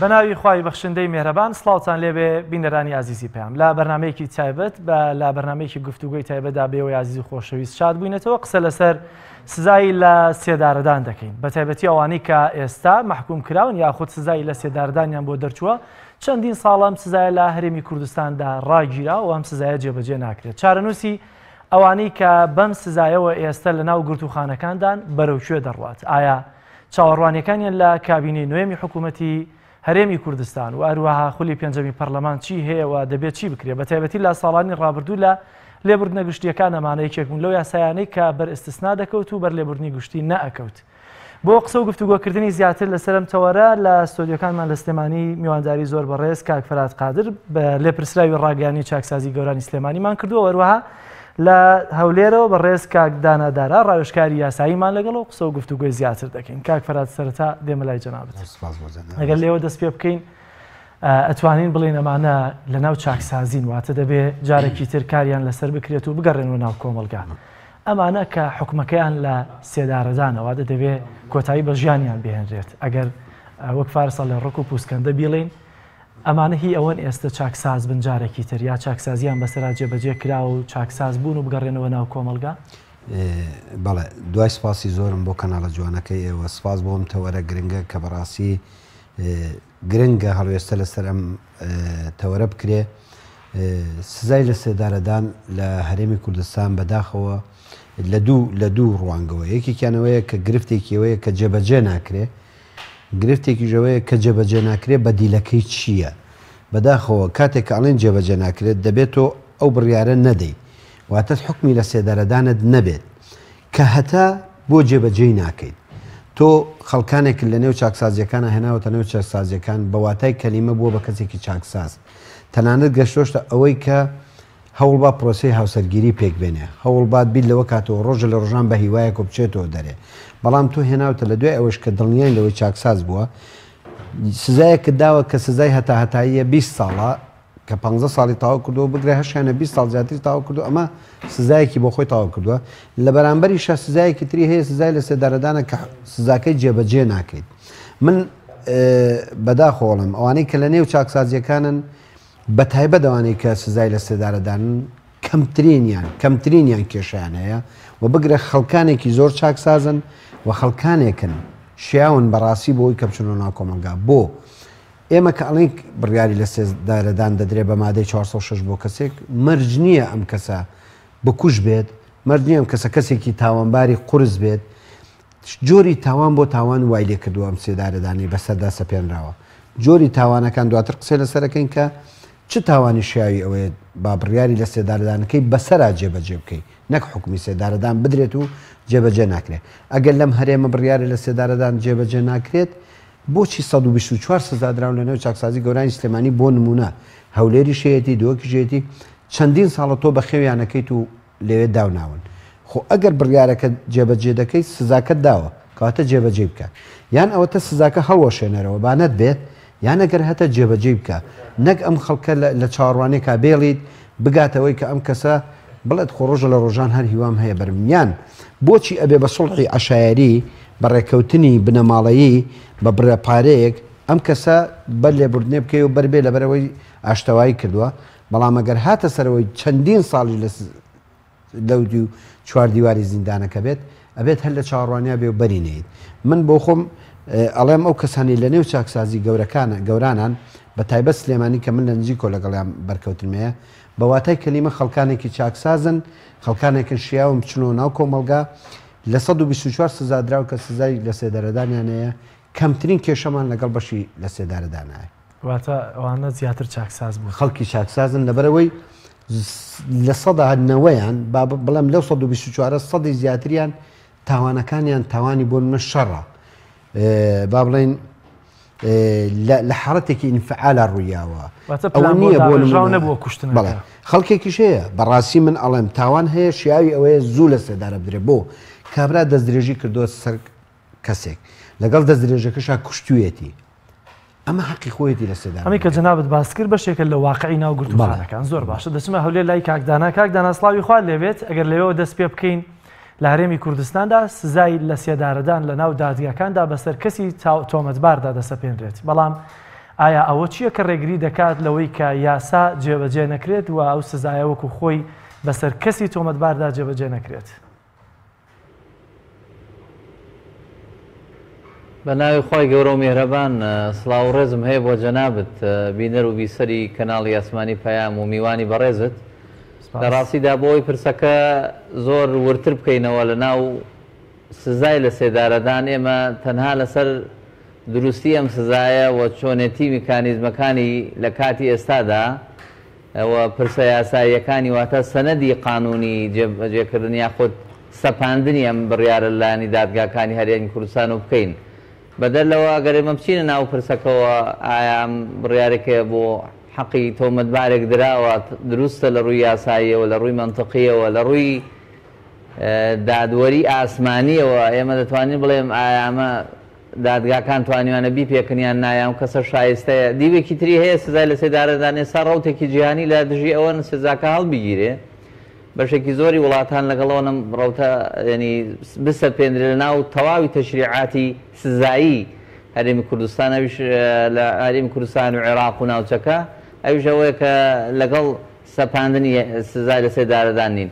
بەناوی خوای بەخشندەی میهرەبان سڵاوتان لێبێ بینەرانی عزیزی پێم لە بەرنامەیەکی تایبەت لە بەرنامەیەکی گفتوگۆی تایبەتدا بێەوەی عزیزی خۆشەویست شاد بووینەتەوە قسە لەسەر سزای لە سێدارەدان دەکەین بە تایبەتی ئەوانەی کە ئێستا محکوم کراون یاخود سزای لە سێدارەدانیان بۆ دەرچووە چەندین ساڵم سزای لە هەرێمی کوردستاندا ڕاگیرا و ئەم سزایە جێبەجێ ناکرێت چارەنووسی ئەوانەی کە بەم سزایەوە ئێستا لە ناو گرتوخانەکاندان بەرەوکوێ دەڕوات ئایا چاوەڕوانیەکانیان لە کابینەی نوێمی حکوومەتی هەرێمی کوردستان و هەروەها خولی پێنجەمی پەرلەمان چی هەیە و دەبێت چی بکرێت بە تایبەتی لە ساڵانی ڕابردوو لە لێبوردنە گشتیەکان ئەمانەیە کێکبوون لەو یاسایانەی کە بەر ئستسنا دەکەوت و بەر لێبوردنی گشتی نەئەکەوت بۆ قسە و گفتوگۆکردنی زیاتر لەسەرم تەوەرە لە ستۆدیۆکانمان لە سلێمانی میوانداری زۆر بەڕێز کاک فەرات قادر بە لێپرسراوی ڕاگەیانی چاکسازی گەورانی سلێمانیمان کردووە هەروەها لە هەولێرەوە بەڕێز کاک دانادارا ڕاوێژکاری یاساییمان لەگەڵ و قسە و گفتوگۆی زیاتر دەکەین کاک فەرات سەرەتا دێمە لای جەنابەت ئەگەر لێوە دەست پێ بکەین ئەتوانین بڵێن ئەمانە لە ناو چاکسازین واتە دەبێت جارێکی تر کاریان لەسەر بکرێت و بگەڕێنەوە ناو کۆمەلگا ئەمانە کە حکومەکەیان لە سێدارەدانەوە دەبێت کۆتایی بە ژیانیان بهێنرێت ئەگەر وەک فارسە لە ڕق و پوسکەندە بیڵین ئەمانە هی ئەوەن ئێستا چاکساز بن جارێکی تر یا چاکسازیان بەسەرا جێبەجێ کرا و چاکساز بوون و بگەڕێنەوە ناو کۆمەلگا بەڵێ دوای سپاسی زۆرم بۆ کەناڵە جوانەکەی ئێوە سپاس بۆم تەوەرە گرنگە کە بەڕاستی گرنگە هەڵوێستە لەسەر ئەم تەوەرە بکرێ سزای لە سێدارەدان لە هەرێمی کوردستان بەداخەوە لە دوو ڕوانگەوە یەکێکیانەوەیە کە گرفتێکیەوەیە کە جێبەجێ ناکرێ گرفتێکی ژەوەیە کە جێبەجێ ناکرێت بە دیلەکەی چییە بەداخەوە کاتێک کە ئەڵێن جێبەجێ ناکرێت دەبێت تۆ ئەو بڕیارە نەدەی واتە حکمی لە سێدارەدانت نەبێت کە هەتا بۆ جێبەجێی ناکەیت تۆ خەڵکانێک لە نێو چاکسازیەکانە هێناوەتە نێو چاکسازیەکان بە واتای کەلیمە بووە بە کەسێکی چاکساز تەنانەت گەشتۆشتە ئەوەی کە هەوڵ با پرۆسی هاوسەرگیری پێک بێنێ هەوڵ بات بیت لەوە کاتەوە ڕۆژە لە ڕۆژان بە هیوایە کۆ بچێتەوە دەرێ بەڵام تۆ هێناوتە لە دوای ئەوەش کە دڵنیان لەوەی چاکساز بووە سزایەکە داوە کە سزای هەتاییە 20 ساڵە کە 15 ساڵی تاوا کردووە بگرێ هەشیانە 20 ساڵ زیاتری تاوا کردو ئەمە سزایەکی بۆ خۆی تاوا کردووە لە بەرامبەریشە سزایەکی تری هەیە سزای لە سێدارەدانە کە سزاکەی جێبەجێ ناکەیت من بەداخۆڵم ئەوانەی کە لە نێو چاکسازیەکانن بە تایبەت ئەوانەی کە سزای لە سێدارەدانن کەمترینیان کێشیان هەیە و بگرە خەڵکانێکی زۆر چاکسازن و خەڵکانێکن شیاون بەڕاستی بۆی کە بچنەوە ناو کۆمەلگا بۆ ئێمە کە ئەڵێن بڕیاری لە سێدارەدان دەدرێت بە مادەی 406 بۆ کەسێک مەرج نییە ئەم کەسە بکوش بێت مەرج نییە ئەم کەسە کەسێکی تاوانباری قورس بێت جۆری تاوان بۆ تاوان وای لێ کردووە ئەم سێدارەدانی بەسەردا سەپێنراوە جۆری تاوانەکان دواتر قسە لەسەرەکەین کە چ تاوانی شیاوی ئەوەیە با بڕیاری لە سێدارەدانەکەی بەسەرا جێبەجێ بکەیت نەک حکومی سێدارەدان بدرێت و جێبەجێ ناکرێت ئەگەر لەم هەرێمە بڕیاری لە سێدارەدان جێبەجێ ناکرێت بۆچی 124 سزادراون لە نێو چاکسازی گەورانی سلێمانی بۆ نمونە هەولێری شێتی دۆکیژێتی چەندین ساڵە تۆ بە خێویانەکەیت و لەوێ داوناون خۆ ئەگەر بڕیارەکە جێبەجێ دەکەیت سزاکەت داوە کەواتە جێبەجێ بکە یان ئەوەتە سزاکە هەڵوەشێنەرەوە بانەت بێت یان ئەگەر هەتە جێبەجێ بکە نەک ئەم خەڵکە لە چاوەڕوانێکا بێڵیت بگاتەوەی کە ئەم کەسە بڵێت خۆڕۆژە لە ڕۆژان هەر هیوام هەیە بەرمیان بۆچی ئەبێ بە سوڵحی عەشایری بە ڕێکەوتنی بنەماڵەیی بە برەپارەیەک ئەم کەسە بەر لێبوردنێ بکەی و بەربێ لەبەرەوەی ئاشتەوایی کردووە بەڵام ئەگەر هاتە سەرەوەی چەندین ساڵی لەودی و چواردیواری زیندانەکە بێت ئەبێت هەر لە چاوەڕوانیا بێ و بەرینەیت من بۆ خۆم ئەڵێم ئەو کەسانی لە نێو چاکسازی گەورانان بە تایبەت سلێمانی کە من لە نزیکۆ لەگەڵیان بەرکەوتنمەیە بە واتای کەلیمە خەڵکانێکی چاکسازن خەڵکانێکن شیاوم بچنەوە ناو کۆمەلگا لە 124 سزادراو کە سزای لە سێدارەدانیانەیە کەمترین کێشەمان لەگەڵ بەشی لە سێدارەدانایە واتە ئەوانە زیاتر چاکساز بوو خەڵکی چاکسازن لەبەرەوەی لە سەدانەوەیان بەڵام لەو 124 سەدی زیاتریان تاوانەکانیان تاوانی بۆ منە شەڕە با بڵێن لە حاڵەتێکی ئینفعالە ڕوویاوە ئەوە نییە بۆ نەبووە کوشتن بەڵێ خەڵکێکیش هەیە بەڕاستی من ئەڵێم تاوان هەیە شیاوی ئەوەیە زوو لە سێدارە بدرێت بۆ کابرا دەستدرێژی کردووە سەر کەسێک لەگەڵ دەستدرێژەکەشا کوشتوێتی ئەمە حەقی خۆیەتی لە سێدارە ئەمی کە جەنابەت باس کرد بەشێکە لە واقعی ناو گرتوخانەکان زۆر باشە دەچمە هەولێر لای کاکدانا سڵاوی خوارد لێبێت ئەگەر لەوێەوە دەست پێ بکەین لە هەرێمی کوردستاندا سزای لە سێدارەدان لە ناو دادگاکاندا بەسەر کەسی تۆمەتباردا دەسەپێنرێت بەڵام ئایا ئەوە چییە کە ڕێگری دەکات لەوەی کە یاسا جێبەجێ نەکرێت و ئەو سزایە وەکو خۆی بەسەر کەسی تۆمەتباردا جێبەجێ نەکرێت؟ بە ناوی خۆی گەورە و میهرەبان سڵاو و ڕێزم هەیە بۆ جەنابەت بینەر و بیسەری کەناڵی ئاسمانی پەیام و میوانی بەڕێزت. لە ڕاستیدا بۆی پرسەکە زۆر ورتر بکەینەوە لە ناو سزای لە سێدارەدان ئێمە تەنها لەسەر دروستی ئەم سزایە و چۆنێتی میکانیزمەکانی لە کاتی ئێستادا ئەوە پرسە یاساییەکانی واتە سەنەدی قانونی جێبەجێکردن یاخود سەپاندنی ئەم بڕیارە لایەنی دادگاکانی هەرێمی کوردستان و بکەین. بەدەر لەوە ئەگەر ئێمە بچینە ناو پرسەکەەوە ئایا ئەم بڕیارێکە بۆ حەقی تۆمەتبارێک دراوە دروستە لە ڕووی یاساییەوە لە ڕووی منتقیەوە لە ڕووی دادوەری ئاسمانیەوە ئێمە دەتوانین بڵێم ئایا ئەمە دادگاکان توانیوانە بیپێکنیان نایان کەسە شایستەیە. دیوێکی تری هەیە سزای لە سێدارەدان ئێستا ڕەوتێکی جیهانی لە دژی ئەوە سزاکە هەڵبگیرێ. بەشێکی زۆری وڵاتان لەگەڵەوە ڕەوتە ینی بسە پێندرێ لە ناو تەواوی تەشریعاتی سزایی هەرێمی کوردستان ئەویش لە هەرێمی کوردستان و عێراق و ناوچەکە ئەویش ئەوەیە کە لەگەڵ سەپاندنی سزای لە سێدارەدان نین.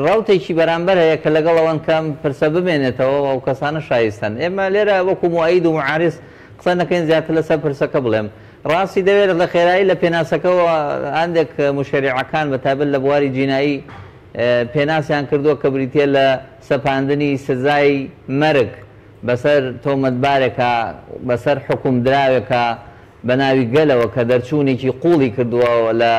ڕەوتێکی بەرامبەر هەیە کە لەگەڵ ئەوەن کەم پرسە بمێنێتەوە ئەو کەسانە شایستن. ئێمە لێرە وەکو موعید و معارض قسە نەکەین زیاتر لەسەر پرسەکە بڵێم. ڕاستی دەوێت لە خێرایی لە پێناسەکەەوە هەندێک مشەریعەکان بەتایبەت لە بواری جینایی پێناسیان کردووە کە بریتە لە سەپاندنی سزای مەرگ بەسەر تۆمەتبارێکە بەسەر حکوم دراوێکە بە ناوی گەلەوە کە دەرچوونێکی قوڵی کردووە لە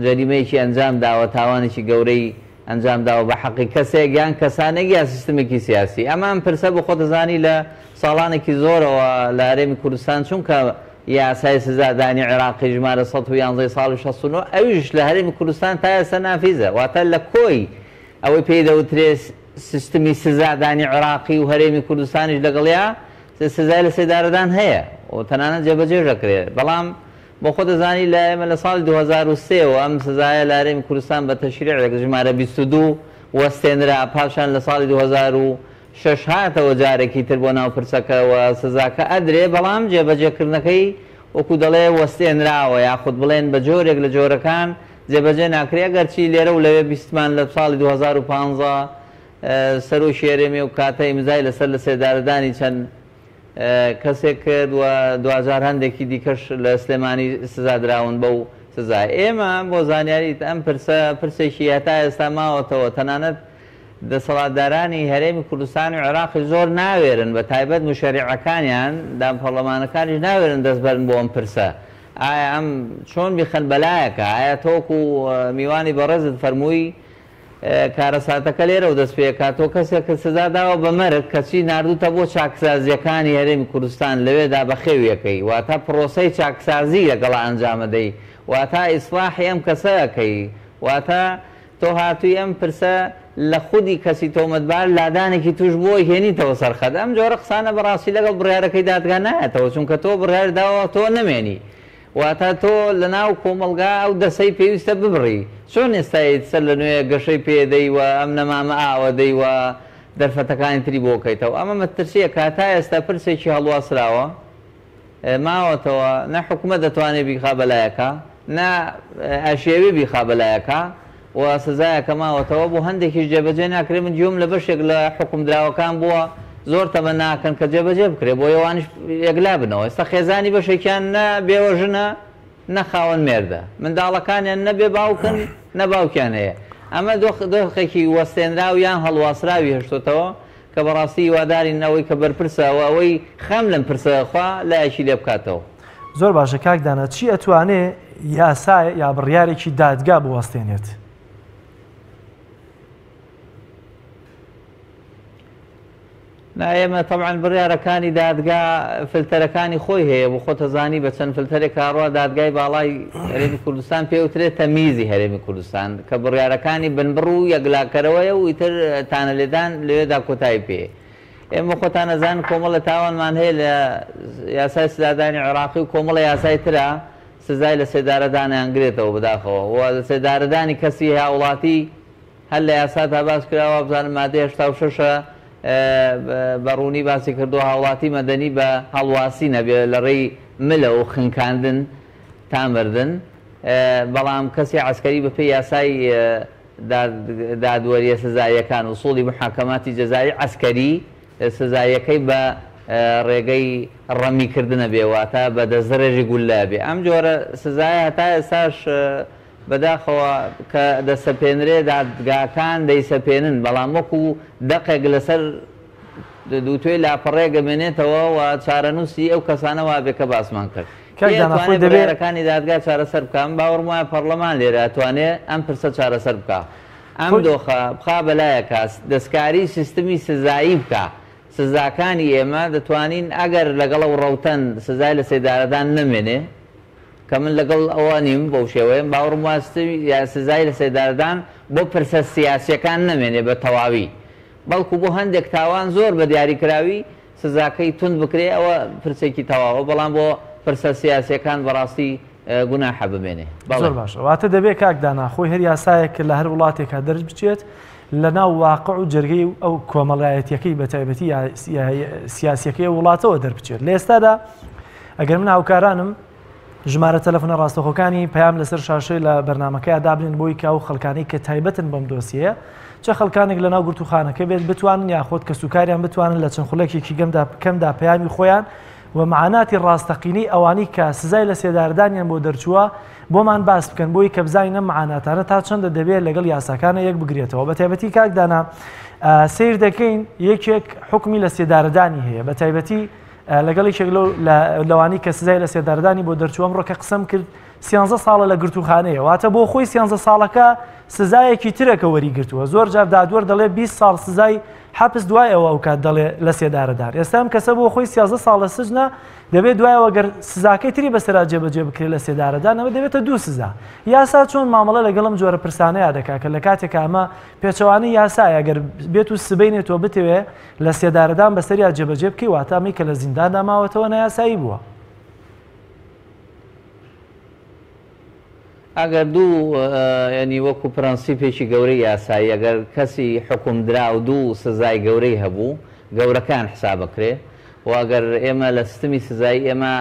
جەریمەیەکی ئەنجام داوە تاوانێکی گەورەی ئەنجام داوە بە حەقی کەسێک یان کەسانێکی یا سیستمێکی سیاسی. ئەمان پرسە بە خۆتەزانی لە ساڵانێکی زۆرەوە لە هەرێمی کوردستان چونکە یاسای سزادانی عێراقی ژمارە ١١ ساڵی 69 ئەویش لە هەرێمی کوردستان تا ئێستا نافیزە واتە لە کۆی ئەوەی پێی دەوترێت سیستمی سزادانی عێراقی و هەرێمی کوردستانیش لەگەڵیا سزای لە سێدارەدان هەیە و تەنانەت جێبەجێ دەکرێت. بەڵام بۆ خۆ دەزانی لە ئێمە لە ساڵی 2003 و ئەم سزایە لە هەرێمی کوردستان بە تەشریع ژمارە 22 وەستێنرا پاشان لە ساڵی 2006 هاتەوە جارێکی تر بۆ ناو پرسەکەەوە سزاکە ئەدرێ بەڵام جێبەجێکردنەکەی وەکو دەڵێ وەستێنراوە یاخود بڵێن بە جۆرێک لە جۆرەکان جێبەجێ ناکرێ گەرچی لێرە و لەوێ بیستمان لە ساڵی 2015 سەر و شێرێمی و کاتە ئیمزای لەسەر لە سێدارەدانی چەند کەسێک کرد و دوزار هەندێکی دیکەش لە سلێمانی سزادراون بەو سزای. ئێمە بۆ زانیاریت ئەم پرسێکی هەتا ئێستا ماوەتەوە تەنانەت دەسەڵاتدارانی هەرێمی کوردستان و عێراقی زۆر ناوێرن بە تایبەت مشەریعەکانیان دام پەرلەمانەکانیش ناوێرن دەستبەرن بۆ ئەم پرسە. ئایا ئەم چۆن بیخەن بەلایەکە ئایا تۆکو میوانی بەڕێزت فەرمووی کارەساتەکە لێرە و دەست پێکاتۆ کەسێک کە سزا داوە بە مەرگ کەچی نردوتە بۆ چاکسازیەکانی هەرێمی کوردستان لەوێدا بە خێویەکەی واتە پرۆسەی چاکسازی لەگەڵ ئەنجامەدەی واتە ئیسلاحی ئەم کەسەکەی واتە تۆ هاتووی ئەم پرسە لە خودی کەسی تۆمەتبار لادانێکی توش بۆی هێنیتەوە سەرخەت. ئەم جۆرە قسانە بەڕاستی لەگەڵ بڕیارەکەی دادگا نایەتەوە چونکە تۆ بڕیار داوە تۆ نەمێنی واتە تۆ لە ناو کۆمەلگا ئەو دەسەی پێویستە ببڕی. چۆن ئێستایت سەر لە نوێ گەشەی پێدەی و ئەم نەمامە ئاوەدەی و دەرفەتەکانی تری بۆکەیتەوە. ئەمە مەترسیە کاتا ئێستا پرسێکی هەڵواسراوە ماوەتەوە نە حکومەت دەتوانێت بیخا بەلایەکە نە ئاشێوی بیخا بەلایەکە و سزایەکە ماوەتەوە بۆ هەندێکیش جێبەجێ ناکرێ. من گوێم لە بەشێک لە حکوم دراوەکان بووە زۆر تەمە ناکەن کە جێبەجێ بکرێت بۆ ئێوانش یەکلا بنەوە. ئێستا خێزانی بەشێکیان نە بێوەژنە نەخاوەن مێردە منداڵەکانیان نەبێ باوکن نە باوکیان هەیە. ئەمە دۆخێکی وەستێنراو یان هەڵواسراوی هەشتۆتەوە کە بەڕاستی هیوادارینەوەی کە بەرپرسەوە ئەوەی خەم لەم پرسەخوا لایەکی لێ بکاتەوە. زۆر باشە کاکدانە چی ئەتوانێ یاسای یا بڕیارێکی دادگا بوەستێنێت؟ ئێمە طبعاً بڕیارەکانی دادگا فلتەرەکانی خۆی هەیە بۆ خۆتەزانی بە چەند فلتەرێک کاڕوە دادگای باڵای هەرێمی کوردستان پێوترێت تەمیزی هەرێمی کوردستان کە بڕیارەکانی بنبڕ و یەکلاکەرەوەیە و ئیتر تانە لێدان لەوێدا کۆتایی پێ. ئێمە خۆتان نەزان کۆمەڵە تاوانمان هەیە لە یاسای سزادانی عێراقی و کۆمەڵە یاسای ترە سزای لە سێدارەدانیان گرێتەوە بەداخەوە و لە سێدارەدانی کەسی هاوڵاتی هەر لە یاسا تا باس کراوە بزانم مادەی 86 بەڕوونی باسی کردو هاوڵاتی مەدەنی بە هەڵواسی نەبێ لە ڕێی ملە و خنکاندن تا مردن بەڵام کەسی عسکەری بەپێی یاسای دادوەریە سزایەکان و سوڵی محاکەماتی جەزایی عسکەری سزایەکەی بە ڕێگەی ڕەمیکردنە بێواتە بە دەستدرێژی گوللا بێ ئەم جۆرە سزایە هەتا ئێستاش بەداخەوە کە دەسەپێنرێ دادگاکان دەیسەپێنن بەڵام وەکو دەقێک لەسەر دووتێ لاپەڕێ گەمێنێتەوە و چارەنووسی ئەو کەسانە وا بێ کە باسمان کرد بەڕێرەکانی دادگا چارەسەر بکەم باوەڕم وایە پەرلەمان لێرە ئەتوانێت ئەم پرسە چارەسەر بکە ئەم دۆخە بخا بەلایەکە دەستکاری سیستمی سزایی بکە سزاکانی ئێمە دەتوانین ئەگەر لەگەڵ ئەو ڕەوتەن سزای لە سێدارەدان نەمێنێ کە من لەگەڵ ئەوە نیم بەو شێوەیە باوەڕم واستی سزای لە سێدارەدان بۆ پرسە سیاسیەکان نەمێنێ بە تەواوی بەڵکو بۆ هەندێک تاوان زۆر بە دیاریکراوی سزاکەی تون بکرێ ئەوە پرسێکی تەواوە بەڵام بۆ پرسە سیاسیەکان بەڕاستی گوناحە ببێنێ زۆر باش واتە دەبێت کاکدانا خۆی هەر یاسایەک لە هەر وڵاتێکە دەرج بچێت لە ناو واقع و جرگەی ئەو کۆمەڵایەتیەکەی بە تایبەتی سیاسیەکەی وڵاتەوە دەربچێت لە ئێستادا ئەگەر من هاوکارانم ژمارە تەلەفۆنە ڕاستەخۆکانی پەیام لەسەر شاشەی لە بەرنامەکەی دابنین بۆی کە ئەو خەڵکانەی کە تایبەتن بەم دۆسیە چه خەڵکانێک لە ناو گرتوخانەکە بێت بتوانن یاخۆت کە سوکاریان بتوانن لە چەند خولەکێکی کەمدا پەیامی خۆیان و معاناتی ڕاستەقینەی ئەوانەی کە سزای لە سێداردانیان بۆ دەرچووە بۆمان باس بکەن بۆی کە بزانینە معاناتانە تا چەندە دەبێت لەگەڵ یاساکانە یەک بگرێتەوە بە تایبەتی کاکدانا سیر دەکەین یەکێک حکمی لە سێداردانی هەیە بە تایبەتی لەگەڵیشێک لەوانی کە سزای لە سێداردانی بۆ دەرچووەم ڕۆکە قسەم کرد 13 ساڵە لە گرتوخانەیە واتە بۆ خۆی 13 ساڵەکە سزایەکی ترێکە وەریگرتووە زۆر جار دادوەر دەڵێ 20 ساڵ سزای حەبس دوایەوە ئەو کات دەڵێ لە سێدارەدار ئێستا ئەم کەسە بۆ خۆی 13 ساڵ لە سژنە دەبێت دوایەوە گەر سزاکەی تری بەسەرا جێبەجێ بکرێت لە سێدارەدان ئەمە دەبێتە 2 سزا یاسا چۆن مامەڵە لەگەڵم جۆرە پرسانەیە دەکا کە لە کاتێک ئەمە پێچەوانەی یاسایە گەر بێت و سبەینێتەوە بتەوێ لە سێدارەدان بەسەریا جێبەجێ بکەی واتە ئەمەی کە لە زینداندا ماوەتەوە نایاسایی بووە ئەگەر دوو ینی وەکو پرەنسیپێکی گەورەی یاسایی ئەگەر کەسی حکومدرا و دوو سزای گەورەی هەبوو گەورەکان حسابەکرێ و ئەگەر ئێمە لە سیستمی سزایی ئێمە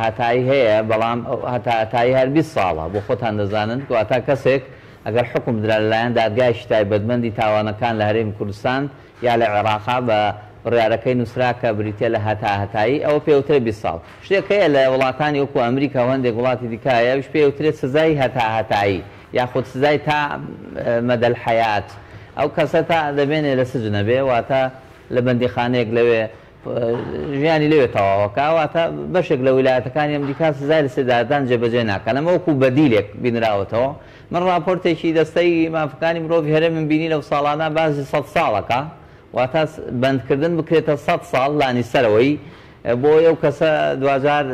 هەتایی هەیە بەڵام هەتایی هەر 20 ساڵە بۆ خۆتان دەزانن واتە کەسێک ئەگەر حکومدرا لەلایەن دادگایشی تایبەتمەندی تاوانەکان لە هەرێمی کوردستان یا لە عێراقا بە بڕیارەکەی نووسراکە بریتە لە هەتایی ئەوە پێوترێ 20 ساڵ شتێکەیە لە وڵاتانی وەکو ئەمریکا و هەندێک وڵاتی دیکایە وش پێوترێت سزای هەتایی یاخود سزای تا مەدەل حەیات ئەو کەسە تا دەبێنێ لە سجنە بێ واتە لە بەندیخانەیەک لەوێ ژیانی لەوێ تەواوەکە واتە بەشێک لە ویلایەتەکانی ئەمریکا سزای لە سێدارەدان جێبەجێ ناکەن ئەمە وەکو بەدیلێک بینراوەتەوە من ڕاپۆرتێکی دەستەی مافەکانی مرۆڤ هەرێمم بینی لەو ساڵانە بازی 100 ساڵەکە واتە بەندکردن بکرێتە 100 ساڵ لانی سەرەوەی بۆ ئەو کەسە دوجار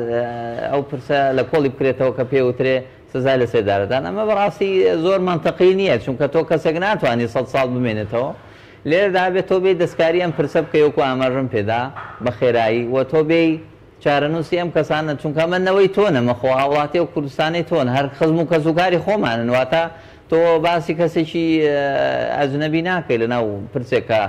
ئەو پرسە لە کۆڵی بکرێتەوە کە پێوترێ سزای لە سێدارەدان ئەمە بەڕاستی زۆر منتەقی نییە چونکە تۆ کەسێک ناتوانانی 100 ساڵ بمێنێتەوە لێرەدا بێت تۆ بێ دەستکاری ئەم پرسە بکەی وەکو ئاماژەم پێدا بە خێرایی و تۆ بێ چارەنووسی ئەم کەسانە چونکە ئەمەنەوەی تۆنە مەخۆ هاوڵاتی و کوردستانی تۆن هەر خزم و کەسوکاری خۆمانن واتە تۆ باسی کەسێکی ئەجنەبی ناکەی لەناو پرسێکە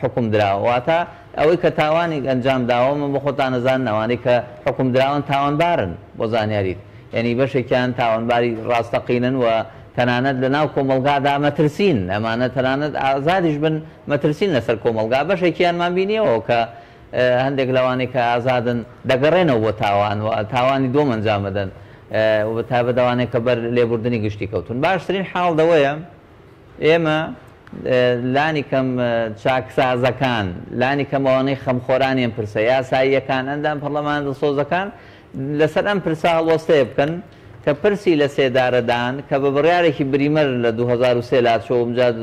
حکم دراواتە ئەوەی کە تاوانی ئەنجام داوە من بە خۆتان نەزان ئەوانەی کە حکم دراون تاوانبارن بۆ زانیاریت یعنی بەشێکیان تاوانباری ڕاستەقینن و تەنانەت لە ناو کۆمەلگادا مەترسین ئەمانە تەنانەت ئازادیش بن مەترسین لەسەر کۆمەلگا بەشێکیانمان بینیەوە کە هەندێک لەوانەی کە ئازادن دەگەڕێنەوە بۆ تاوان و تاوانی دۆم ئەنجام بدەن و تابەتەوانێک کە بەر لێبوردنی گشتی کەوتون باشترین حاڵ دەوەیە ئێمە لانی کەم چاکسازەکان لانی کەمەوانەی خەمخۆرانیان پرسە یاساییەکان ئەندام پەرلەمان دڵسۆزەکان لەسەر ئەم پرسا هەڵوەستەیە بکەن کە پرسی لە سێدارەدان کە بە بڕیارێکی بریمەر لە 2023 لاتچۆ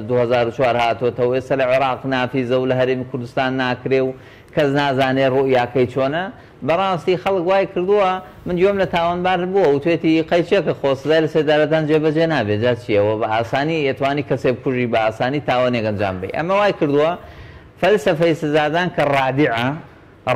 2004 هاتوۆتەوە ئێستا لە عێراق نافیزە و لە هەرێمی کوردستان ناکرێ و کەس نازانێ ڕوئیاکەی چۆنە بەڕاستی خەڵک وای کردووە من گوێم لە تاوانبار بووە و توێتی قەیچێکە خۆسزای لە سێدارەدان جێبەجێ نابێت جا چیەوە بە ئاسانی ئێتوانی کەسێ بکوژی بە ئاسانی تاوانێک ئەنجام بێ ئەمە وای کردووە فەلسەفەی سزادان کە ڕادیعە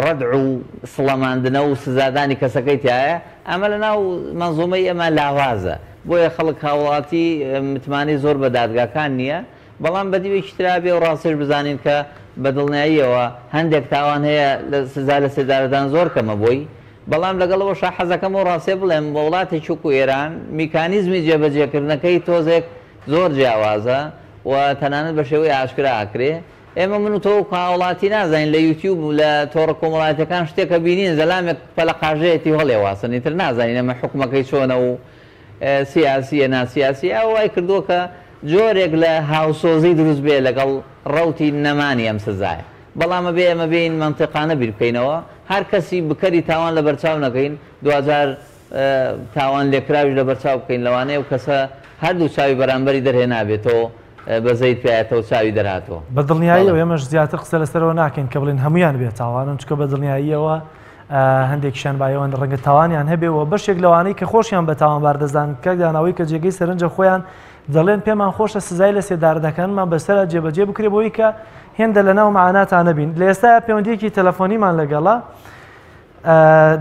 ڕەدع و سڵەماندنە و سزادانی کەسەکەی تایە ئەمە لە ناو مەنزومەی ئەمە لاوازە بۆیە خەڵک هاوڵاتی متمانی زۆر بە دادگاکان نییە بەڵام بەدیوێکی ترابێ و ڕاستش بزانین کە بە دڵنیاییەوە هەندێک تاوان هەیە لە سزا لە سێدارەدان زۆر کەمە بۆی بەڵام لەگەڵەوە حەزەکەم و ڕاستێ بڵێم بە وڵاتێکی وەکو ئێران میکانیزمی جێبەجێکردنەکەی تۆزێک زۆر جیاوازە و تەنانەت بە شێوەی ئاشکرا ئاکرێ. ئێمە من و تۆ وڵاتی نازانین لە یوتیوب و لە تۆڕە کۆمەڵایەتەکان شتێکە بینین زەلامێک پەلە قاژەیەتی هەڵێ واسن تر نازانین ئەمە حکومەکەی چۆنە و سیاسیە ناسیاسی ئەوەی کردووە کە جۆرێک لە هاوسۆزی دروست بێ لەگەڵ ڕەوتی نەمانی ئەم سزایە. بەڵامە بێ ئەمە بین منتیقانە بیر بکەینەوە هەر کەسی بکەری تاوان لە بەرچاو نەکەین 2000 تاوان لێکراوی لە بەرچاو بکەین لەوانەیە و کەسە هەردوو چاوی بەرامبەری دەرهێ نابێتەوە بەزەیت پێایەتەوە چاوی دەرهاتەوە. بە دڵنیاییەوە ئێمەش زیاتر قسە لەسەرەوە ناکەین کە بڵێن هەمویان بێت تاوانن چکە بە دڵنیاییەوە هەندێکیشان بایەوەن ڕەنگە تاوانیان هەبێەوە بەشێک لەوانەی کە خۆشیان بە تاوانبار دەزان کە داناوی کە جێگەی سەرنجە خۆیان دەڵێن پێمان خۆشە سزای لە سێدارەکانمان بەسەر جێبەجێ بکرێ بۆی کە هێندە لە ناو معاناتان نەبین. لە ئێستا پەیوەندیەکی تەلەفۆنیمان لەگەڵا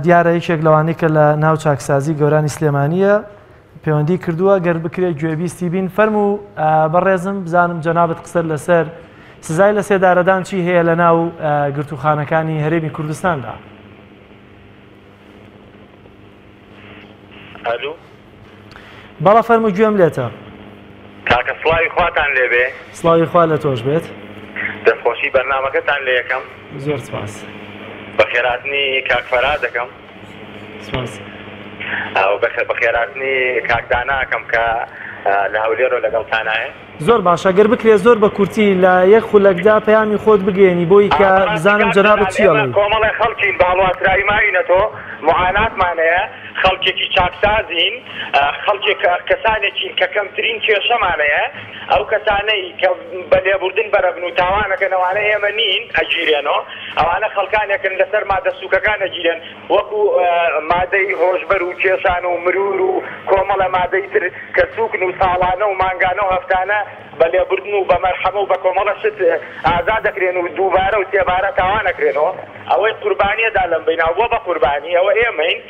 دیارە یەکێک لەوانەی کە لە ناو چاکسازی گەورانی سلێمانیە پەیوەندی کردووە گەر بکرێت گوێبیستی بین فەرموو بەڕێزم بزانم جەنابەت قسەر لەسەر سزای لە سێدارەدان چی هەیە لە ناو گرتوخانەکانی هەرێمی کوردستاندا. ئەلو بەڵا فەرموو گوێم لێتە. کاکە سڵاوی خواتان لێبێ. سڵاوی خوا لە تۆش بێت. دەستخۆشی بەرنامەکەتان لێ یەکەم. زۆر سپاس. بەخێراتنی کاکفەرا دەکەم. سپاس. بە خێراتنی کاکداناکەم کە لە هەولێرۆ لەگەڵتانایە. زۆر باشە گەر بکرێ زۆر بە کورتی لە یەک خولەکدا پەیامی خۆت بگەێنی بۆی کە بزانم جەنابەت چی ئەڵێ. کۆمەڵی خەڵکین باڵاترایی ماینەتۆ معاناتمانەیە خەڵکێکی چاکسازین خەڵکێک کەسانێکین کە کەمترین کێشەمانەیە ئەو کەسانەی کە بە لێبوردن بەرەبن و تاوانەکەنەوانە ئێمە نین ئەگیرێنەوە ئەوانە خەڵکانێکن لەسەر مادە سووکەکان ئەگیرێن وەکو مادەی هۆشبەر و کێشان و مرور و کۆمەڵە مادەی تر کە سووکن و ساڵانە و مانگانە و هەفتانە بە لێبوردن و بە مەرحەمە و بە کۆمەڵە شت ئازاد دەکرێن و دووبارە و سێبارە تاوانەکرێنەوە ئەوەی قوربانیەدا لەم بیناوە بە قوربانی ئەوە ئێمەین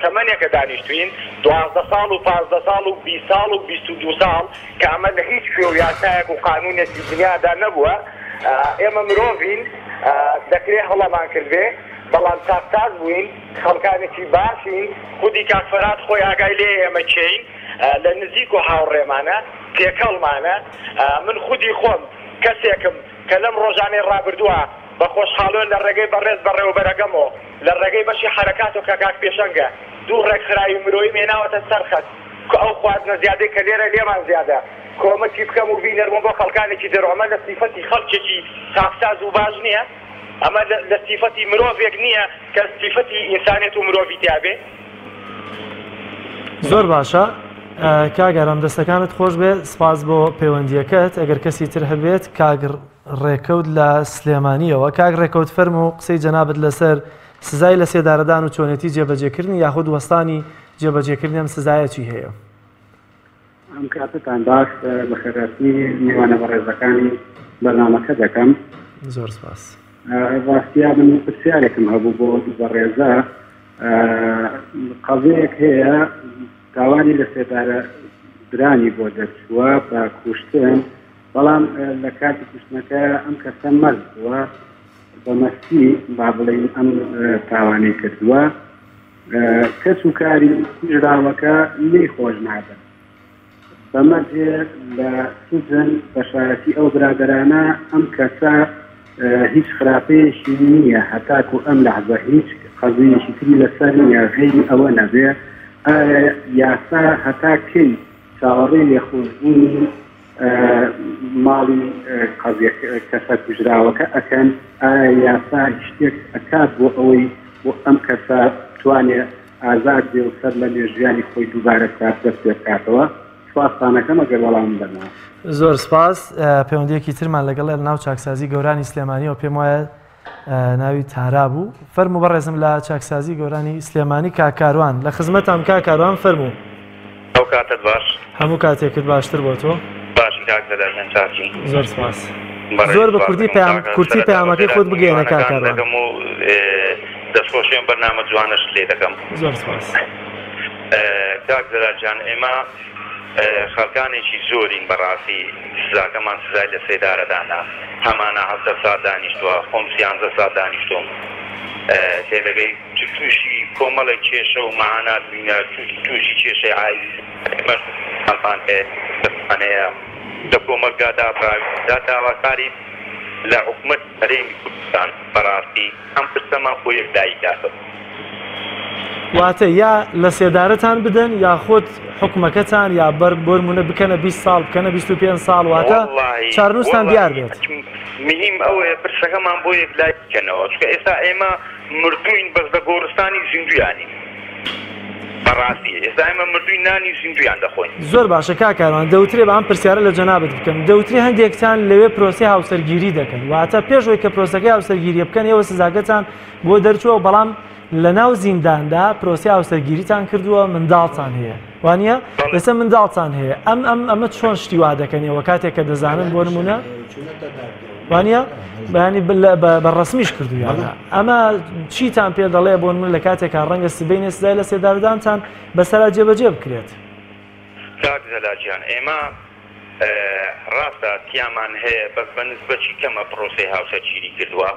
تەمەنێکە دانیشتوین 12 ساڵ و 15 ساڵ و 20 ساڵ و 22 ساڵ کە ئەمە لە هیچ کوێ و یاسایەک و قانونێکی دنیادا نەبووە ئێمە مرۆڤین دەکرێت هەڵەمان کردێ بەڵام چاکساز بووین خەڵکانێکی باشین خودی کاکفەرات خۆی ئاگای لێ ئێمە چین لە نزیک و هاوڕێمانە تێکەڵمانە من خودی خۆم کەسێکم کە لەم ڕۆژانەی ڕابردووە بە خۆشحاڵۆن لە ڕێگەی بەڕێز بەڕێوەبەرەکەمەوە لە ڕێگەی بەشی حرەکات و کە کاک پێشەنگە دوو ڕێک خراوی مرۆی مێناوەتە سەرخەت کە ئەو خوازنە زیادەی کە لێرە لێمان زیادە کۆمەکی بکەم و بینەرمە بۆ خەڵکانێکی دەڕۆمە لە سیفەتی خەڵکێکی چاکساز و باش نییە ئەمە لە سیفەتی مرۆڤێک نییە کە سیفەتی ئینسانێت و مرۆڤی تیابێ. زۆر باشە کاگەرم دەستەکانت خۆش بێ سپاس بۆ پەیوەندیەکەت ئەگەر کەسی تر هەبێت کاگر ڕێکەوت لە سلێمانیەوە کاگ ڕێکەوت فەرم و قسەی جەنابەت لەسەر سزای لە سێدارەدان و چۆنێتی جێبەجێکردنی یاخود وەستانی جێبەجێکردنی ئەم سزایەکی هەیە. ئەم کاتتان باش بە خێراتی میوانە بەڕێزەکانی بەرنامەکە دەکەم. زۆر سپاس. ڕاستیا من پرسیارێکم هەبوو بۆ بەڕێزە قەزەیەک هەیە تاوانی لە سێدارە درانی بۆ دەرچووە بە کوشتن بەڵام لە کاتی کوشتنەکە ئەم کەسە مەرزووە بەمەستی با بڵێن ئەم تاوانەی کردووە کەس و کاری کوژراوەکە لێی خۆش نابن بەمەجێ لە سوزن بەشارەتی ئەو برادرانە ئەم کەسە هیچ خراپەیەشی نییە هەتاکو ئەم لەحظە هیچ قەزەیەشی تری لەسەر نییە غەیری ئەوە نەبێ یاسا هەتا کەی چاوەڕێی لێخۆشبوونی ماڵی کەسە کوژراوەکە ئەکەن ئایا یاسا شتێک ئەکات بۆ ئەوەی بۆ ئەم کەسە توانێت ئازاد بێ و سەر لە نێژیانی خۆی دووبارە کات دەست پێ بکاتەوە. سپاسانەکەم ئەگەر وەڵام بەرنامە. زۆر سپاس. پەیوەندیەکی ترمان لەگەڵ ناو چاکسازی گەورانی سلێمانیەوە پێم وایە ناوی تارا بوو. فەرموو بەڕێزم لە چاکسازی گەورانی سلێمانی کاکاروان لە خزمەتام کاکاروان فەرموو. ئەو کاتت باش. هەموو کاتێکت باشتر بۆ تۆ. باشی کاکدەدەن چاچی. زۆر سپاس. زۆر بە کورتی پەیامەکەی خۆت بگەێنە کاکاروان. دەستخۆشیان بەرنامە جوانش لێ دەکەم. زۆر سپاس. کاکدەدان ئێمە خەڵکانێکی زۆرین بەڕاستی سزاکەمان سزای لە سێدارەدانا هەمانە 7 ساڵ دانیشتووە خۆم 13 ساڵ دانیشتوم تێلەگەی تووشی کۆمەڵی کێشە و مەعانات بینە تووشی کێشەی عایزانەیە لە کۆمەلگادا براویدا داواکاری لە حکومەت هەرێمی کوردستان بەڕاستی ئەم پرسەمان بۆ یەکداییداکە واتە یا لە سێدارەتان بدەن یا خۆت حکومەکەتان یا بەرمونە بکەنە 20 ساڵ بکەنە 25 ساڵ واتە چارنووسان دیار بێت مهم ئەوەیە پرسەکەمان بۆ یەکلای بکەنەوە چکە ئێستا ئێمە مردوین بەس لە گۆڕستانی زیندویانی بەڕاستی ئێستا ئێمە مردووی نانی زیندویان دەخۆین زۆر باشە کاکاروان دەوترێ بە ئەم پرسیارە لە جەنابەت بکەم دەوتری هەندێکتان لەوێ پرۆسی هاوسەرگیری دەکەن واتە پێشەوەی کە پرۆسەکەی هاوسەرگیری بکەن ئێوە سزاگەتان بۆ دەرچووە بەڵام لە ناو زینداندا پرۆسی هاوسەرگیریتان کردووە منداڵتان هەیە وانە لەسە منداڵتان هەیە ئەمە چۆن شتی وا دەکەنەوە کاتێک کە دەزانن بۆ نمونە وانە بەیانی بەڕسمیش کردویانە ئەمە چیتان پێ دەڵێ بۆ من لە کاتێکا ڕەنگە سبەینێ سزای لە سێدارەدانتان بەسەرا جێبەجێ بکرێت کاک زەلاجیان ئێمە ڕاستە تیامان هەیە بەس بە نسبەتی کەمە پرۆسی هاوسەرگیری کردووە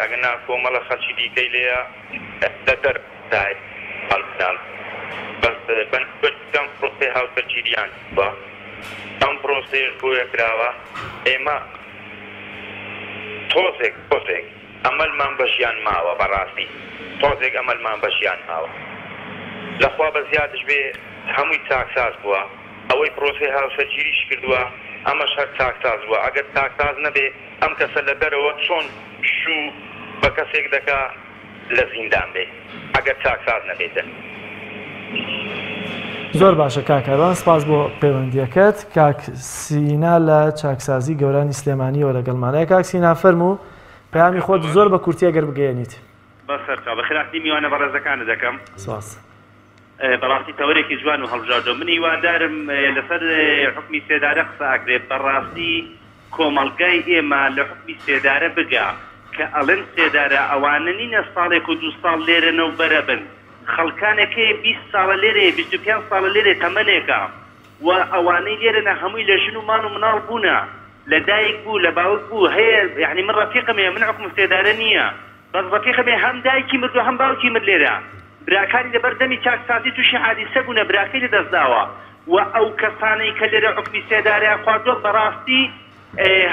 ئەگەنا کۆمەڵە خەڵکی دیکەی لێە دەدەر هەڵبدان بەس بە نسبەتی کەم پرۆسی هاوسەرگیریان بە ئەم پرۆسەیەش بۆ یەکراوە ئێمە تۆزێک ئەمەلمان بەشیان ماوە بەڕاستی تۆزێک ئەمەلمان بەشیان ماوە لەخوا بە زیادش بێ هەمووی چاکساز بووە ئەوەی پرۆسی هاوسەرگیریش کردووە ئەمەش هەر چاکساز بووە ئەگەر چاکساز نەبێ ئەم کەسە لە دەرەوە چۆن شوو بە کەسێک دەکا لە زیندان بێ ئەگەر چاکساز نەبێتن زۆر باشە کاکەوان سپاس بۆ پەیوەندیەکەت کاک سینا لە چاکسازی گەورانی سلێمانیەوە لەگەڵمانەیە کاک سینا فەرموو پەیامی خۆت زۆر بە کورتی ئەگەر بگەیەنیت بەسەرچاو بە خراپی میوانە بەڕێزەکانە دەکەم سپاس بەڕاستی تەورێکی جوان و هەڵبژاردۆ منی وادارم لەسەر حکمی سێدارە قسە ئەکرێت بەڕاستی کۆمەڵگای ئێمە لە حکمی سێدارە بگا کە ئەڵێن سێدارە ئەوانە نینە ساڵێک و 2 ساڵ لێرەنەوە بەرەبن خەڵکانەکەی 20 ساڵە لێرێ 25 ساڵە لێرێ تەمەنێکە و ئەوانەی لێرەنە هەمووی لە ژن و مان و مناڵ بوونە لە دایک بوو لە باوک بوو هەیە یعنی من ڕەفیقمێ من حکم سێدارە نییە بەس ڕەفیقمێ هەم دایکی مرد و هەم باوکی مرد لێرە براکانی لەبەردەمی چاکسازی تووشی حادیسە بوونە براکەی لەدەستداوە و ئەو کەسانەی کە لێرە حکمی سێداریان خواردووە بەڕاستی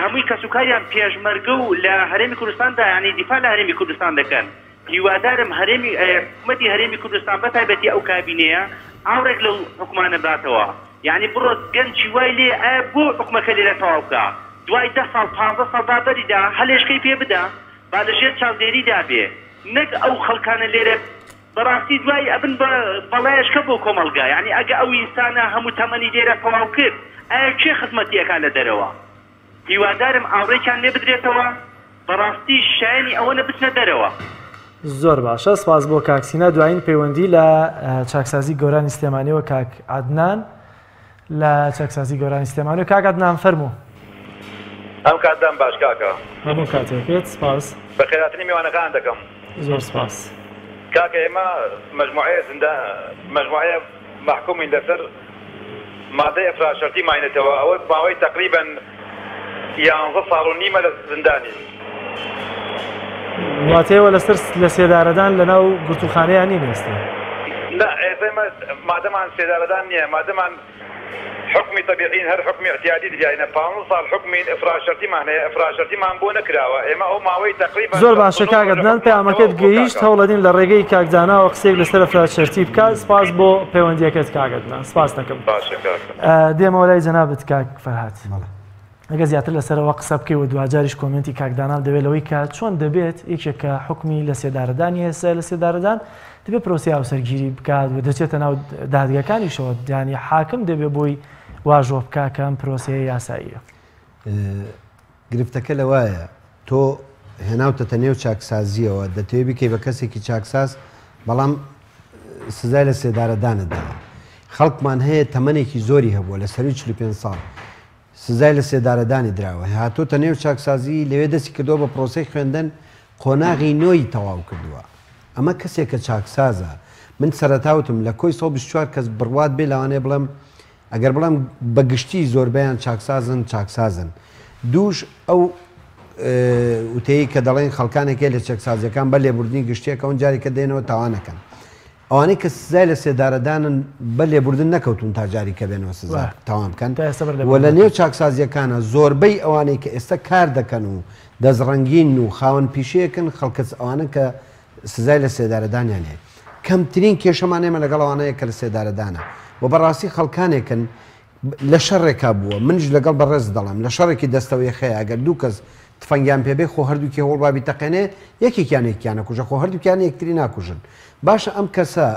هەمووی کەسوکاریان پێشمەرگە و لە هەرێمی کوردستاندا یعنی دیفاع لە هەرێمی کوردستان دەکەن هیوادارم هەرێمی حکومەتی هەرێمی کوردستان بەتایبەتی ئەو کابینەیە ئاورێک لەو حکومانە باتەوە یعنی بڕۆ گەنجی وای لێ بۆ حکومەکە لێرە تەواو بکە دوای 10 ساڵ 15 ساڵ بابەریدا هەلێشکەی پێ بدە با لەژێر چاودێریدا بێ نەک ئەو خەڵکانە لێرە بەڕاستی دوای ئەبن بەڵایشکە بۆ کۆمەلگا یعنی ئەگە ئەو ئینسانە هەموو تەمەنی لێرە تەواو کرد ئایا کێ خزمەتیەکە لە دەرەوە هیوادارم ئاوڕێکیان لێ بدرێتەوە بەڕاستی شایانی ئەوە نەبچنە دەرەوە زۆر باشە سپاس بۆ کاکسینا دوایین پەیوەندی لە چاکسازی گەورانی سلێمانیەوە کاک عەدنان لە چاکسازی گەورانی سلێمانیەوە کاک عەدنان فەرموو ئەم کاتدام باش کاکە هەموو کاتێکێت سپاس بە خێراتنی میوانەکان دەکەم زۆر سپاس کاکە ئێمە مەجموعەیە محکومین لەسەر مادەی ئەفراشەرتی ماینێتەوە ئەوە ماوەی تقریبا 11 ساڵ و نیمە لە زندانی واتەیەوە لەسەر لە سێدارەدان لەناو گرتوخانەیان نین ئێستا ئێمە مادەمان سێدارەدان نییە مادەمان حکمی طبیعین هەر حکمی احتیاطی دیارینە 15 ساڵ حکمین ئەفراشەرتیمان هەیە ئەفراشەرتیمان بۆ نەکراوە ئێمە ئەو ماوەی تقریبا زۆر باشە کاکەدنان پەیامەکەت گەیشت هەوڵەدین لە ڕێگەی کاکداناوە قسێک لەسەر ئەفراشەرتی بکات سپاس بۆ پەیوەندیەکەت کاکەدنان سپاس دەکەم دێمەوە لای جەنابەت کاک فەرهاد ئەگە زیاتر لەسەرەوە قسە بکەی و دوجاریش کۆمنتی کاکدانان دەوێت لەوەی کە چۆن دەبێت یەکێک کە حکمی لە سێدارەدانی هێستا لە سێدارەدان دەبێت پرۆسی هاوسەرگیری بکات و دەچێتە ناو دادگەکانیشەوە یانی حاکم دەبێت بۆی واژۆ بکە کە ئەم پرۆسەیە یاساییە گرفتەکە لەوایە تۆ هێناوتەتە نێو چاکسازیەوە دەتەوێت بکەی بە کەسێکی چاکساز بەڵام سزای لە سێدارەدانتداوە خەڵکمان هەیە تەمەنێکی زۆری هەبووە لە سەروی 45 ساڵ سزای لە سێدارەدانی درراوە هاتوۆتە نێو چاکسازی لەوێ دەستی کردەوە بە پرۆسی خوێندن قۆناغی نۆی تەواو کردووە ئەمە کەسێکە چاکسازە من سەرەتاوتم لە کۆی 124 کەس بڕوات بێ لەوانێ بڵم ئەگەر بڵم بەگشتی زۆربیان چاکسازن دووش ئەو وتەیە کە دەڵێن خەڵکانێکێ لە چەکسازیەکان بە لێبوردنی گشتێکە ئەوەن جارێکە دێنەوە تاوانەکەن ئەوانەی کە سزای لە سێدارەدانن بە لێبوردن نەکەوتون تا جاری کە بێنەوە سزا تاوان بکەن و لە نێو چاکسازیەکانە زۆربەی ئەوانەی کە ئێستا کار دەکەن و دەزڕنگین و خاوەن پیشەیەکن خەڵکەس ئەوانە کە سزای لە سێدارەدانیان هەیە کەمترین کێشەمانێمە لەگەڵ ئەوانەیە کە لە سێدارەدانە و بەڕاستی خەڵکانێکن لە شەڕێکا بووە منش لەگەڵ بەڕێز دەڵم لە شەڕێکی دەستەوەی خەیە ئەگەر دوو کەس تفەنگیان پێبێ خۆ هەردووکی هەوڵبابی تەقێنێ یەکێکیانێکیانە کوژە خۆ هەردووکیان یەکتری ناکوژن باشە ئەم کەسە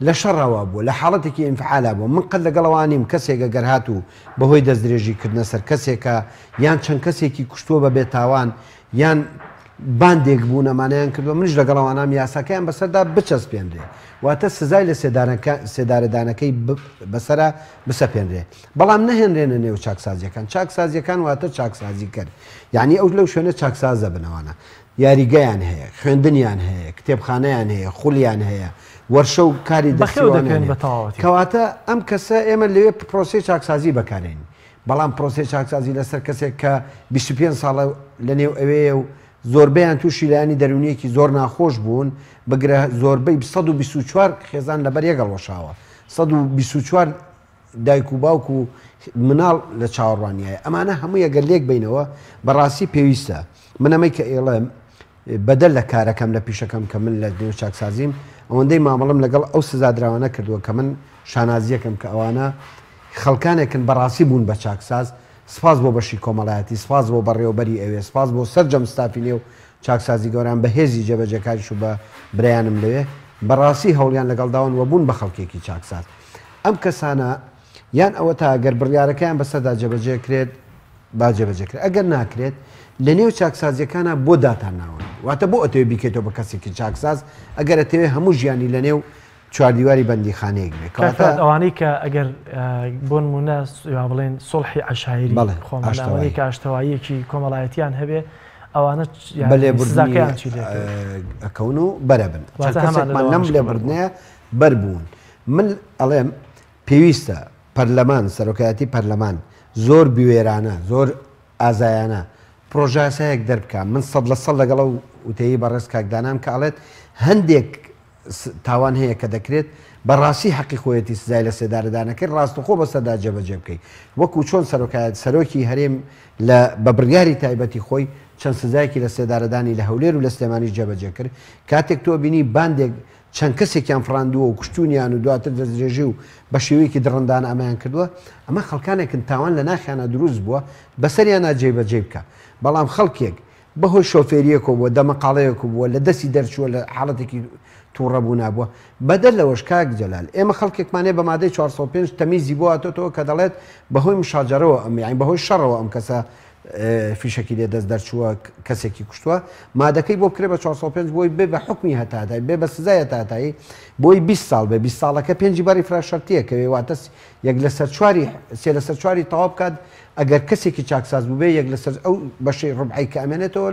لە شەڕاوە بووە لە حاڵەتێکی ئینفعالا بووە من قەت لەگەڵەوانیم کەسێکە گەر هات و بەهۆی دەستدرێژی کردنە سەر کەسێکە یان چەند کەسێکی کوشتووە بە بێتاوان یان باندێک بوو نەمانیان کردووە منش لەگەڵەوانام یاساکەیان بەسەردا بچەسپێنرێ واتە سزای لە سێدارەدانەکەی بەسرە بسەپێنرێ بەڵام نەهێنرێنە نێو چاکسازیەکان چاکسازیەکان واتە چاکسازی کرد یعنی ئەو لەو شوێنە چاکسازە بنەوەنە یاریگەیان هەیە خوێندنیان هەیە کتێبخانەیان هەیە خولیان هەیە وەرشە و کاری دەخێوەکەن کەواتە ئەم کەسە ئێمە لەوێ پرۆسی چاکسازی بەکارێن بەڵام پرۆسی چاکسازی لەسەر کەسێک کە 25 ساڵە لە نێو ئەوەیە و زۆربەیان تووشی لایانی دەرونیەکی زۆر ناخۆش بوون بگرە زۆربەی 124 خێزان لەبەر یەگەڵ وەشاوە 124 دایک و باوک و مناڵ لە چاوەڕوانیایە ئەمانە هەموو یەگەر لێک بینەوە بەڕاستی پێویستە منەمەی کە ئێڵێم بەدەل لە کارەکەم لە پیشەکەم کە من لە نێو چاکسازیم ئەوەندەی مامەڵم لەگەڵ ئەو سزادراوانە کردووە کە من شانازیەکەم کە ئەوانە خەڵکانێکن بەڕاستی بوون بە چاکساز سپاس بۆ بەشی کۆمەڵایەتی سپاس بۆ بەڕێوەبەری ئەوێ سپاس بۆ سەرجەم ستافی نێو چاکسازی گەوران بە هێزی جێبەجەکاریش و بە برایانم لەوێ بەڕاستی هەوڵیان لەگەڵداون وەبوون بە خەڵکێکی چاکساز ئەم کەسانە یان ئەوە تا ئەگەر بڕیارەکەیان بەسەردا جێبەجێکرێت با جێبەجێکرێت ئەگەر ناکرێت لە نێو چاکسازیەکانە بۆ داتان ناون واتە بۆ ئەتەوێ بیکەیتەوە بە کەسێکی چاکساز ئەگەر ئەتەوێ هەموو ژیانی لە نێو چواردیواری بەندیخانەیەک بێت ئەوانەی کە ئەگەر بۆ نمونە بڵێن سڵحی عەشایری خۆمەڵاوانەی کە ئاشتەواییەکی کۆمەڵایەتیان هەبێ ئەوانە بەلێبوردنیان ئەکەون و بەرەبن لەم لێبوردنەیە بەربوون من ئەڵێم پێویستە پەرلەمان سەرۆکایەتی پەرلەمان زۆر بوێرانە زۆر ئازایانە پرۆژاسایەک دەربکە من 100% لەگەڵ وتەیی بەڕێز کاکدانام کە ئەڵێت هەندێک تاوان هەیە کە دەکرێت بەڕاستی حەقی خۆیەتی سزای لە سێدارەدانەکەی ڕاستەخۆ بەسەردا جێبەجێ بکەیت وەکو چۆن سەرۆکی هەرێم لە بە بڕیاری تایبەتی خۆی چەند سزایەکی لە سێدارەدانی لە هەولێر و لە سلێمانی جێبەجێ کرد کاتێک تۆ بینی باندێک چەند کەسێکیان فراندووە و کوشتونیان و دواتر دەستدرێژی و بە شێوەیەکی دڕندان ئەمایان کردووە ئەمە خەڵکانێکن تاوان لە ناخیانە دروست بووە بەسەریان جێبەجێ بکە بەڵام خەڵکێک بەهۆی شۆفێریەکە بووە دەمەقاڵەیەک بووە لە دەستی دەرچووە لە حاڵەتێکی تووڕەبوو نابووە بەدەر لەوەش کاک جەلال ئێمە خەڵکێکمانێ بە مادەی 405 تەمیزی بۆ هاتۆتەوە کە دەڵێت بەهۆی مشاجرەوە ئەم یانی بەهۆی شەڕەوە ئەم کەسە فیشەکی لێ دەست دەرچووە کەسێکی کوشتووە مادەکەی بۆ بکرێ بە 405 بۆی بێ بە حکمی هەتاتایی بێ بە سزای هەتاتایی بۆی 20 ساڵ بێ 20 ساڵەکە پێنجی بەری فراشەرتیە کەوێ واتە یەک لە سەر چواری سێ لە سەر چواری تەواو بکات ئەگەر کەسێکی چاکساز بوو بێ یەک لەسەر ئەو بەشەی ڕبعی کە ئەمێنێتەوە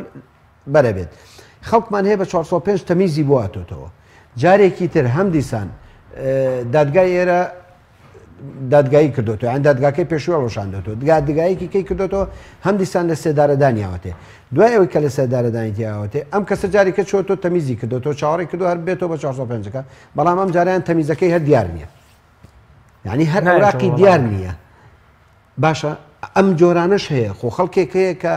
بەرە بێت خەڵکمان هەیە بە 405 تەمیزی بۆ هاتۆتەوە جارێکی تر هەم دیسان دادگای ئێرە دادگایی کردوەوە یان دادگاکەی پێشوە ڕۆژاندێتەوە دادگایەکی کەی کردوەوە هەم دیسان لە سێدارەدانیاوەتێ دوای ئەوەی کە لە سێدارەدانیتیاوەتێ ئەم کەسە جارێکە چۆتۆ تەمیزی کردوەوە چاوەڕێ کردو هەر بێتەوە بە 405ەکە بەڵام ئەم جاریان تەمیزەکەی هەر دیار نییە یعنی هەر عراقی دیار نییە باشە ئەم جۆرانش هەیە خۆ خەڵکێک هەیە کە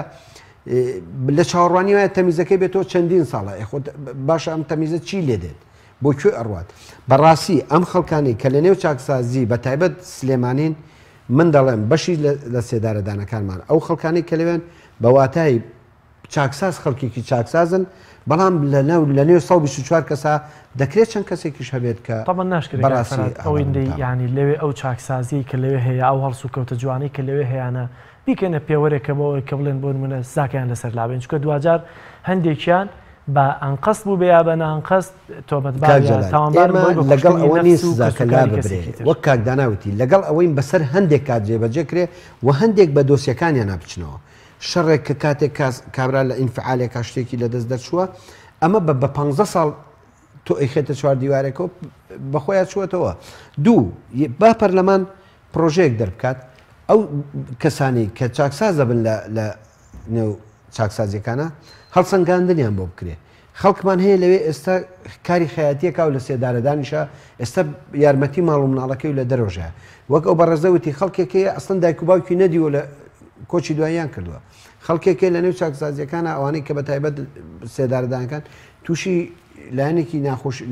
لە چاوەڕوانی وایە تەمیزەکەی بێتەوە چەندین ساڵە باشە ئەم تەمیزە چی لێ دێت بۆ کوێ ئەڕوات بەڕاستی ئەم خەڵکانی کە لە نێو چاکسازی بە تایبەت سلێمانین من دەڵێم بەشی لە سێدارەدانەکانمان ئەو خەڵکانی کە لەوێن بە واتای چاکساز خەڵکێکی چاکسازن بەڵام لە نێو 124 کەسا دەکرێت چەند کەسێکیش هەبێت کە بەڕاستی ئەوەندەی ینی لەوێ ئەو چاکسازی کە لەوێ هەیە ئەو هەڵسو و کەوتە جوانی کە لەوێ هەیەە بیکەنە پێوەرێکە بەوەی کە بڵێن بۆ منە زاکیان لەسەر لابێن چکە دوجار هەندێکیان بە ئەنقەست بوو بێ بە ناانقەست لەگەڵ ئەوە نیست زاکەلا ببرێت وەک کاکداناوتی لەگەڵ ئەوەی بەسەر هەندێک کات جێبەجێکرێ و هەندێک بە دۆسیەکانیان نابچنەوە شەڕێک کە کاتێک کابرا لە ئینفعالێک شتێکی لە دەست دەرچووە ئەمە بە 15 ساڵ تۆ ئەیخێتە چوار دیوارێکەوە بەخۆیان چوەتەوە دوو با پەرلەمان پرۆژەیەک دەربکات ئەو کەسانی کە چاکساز دەبن لە نێو چاکسازیەکانە هەڵسەنگاندنیان بۆ بکرێ خەڵکمان هەیە لەوێ ئێستا کاری خەیاتیەکە و لە سێدارەدانیشە ئێستا یارمەتی ماڵ و مناڵەکەی و لە دەرۆژە وەک ئەو بەڕێزەوتی خەڵکێکەیە ئەسڵەن دایک و باوکی نەدیوە لە کۆچی دواییان کردووە خەڵکێکێ لە نێو چاکسازیەکانە ئەوانەی کە بە تایبەت سێدارەدانەکان تووشی لایەنێکی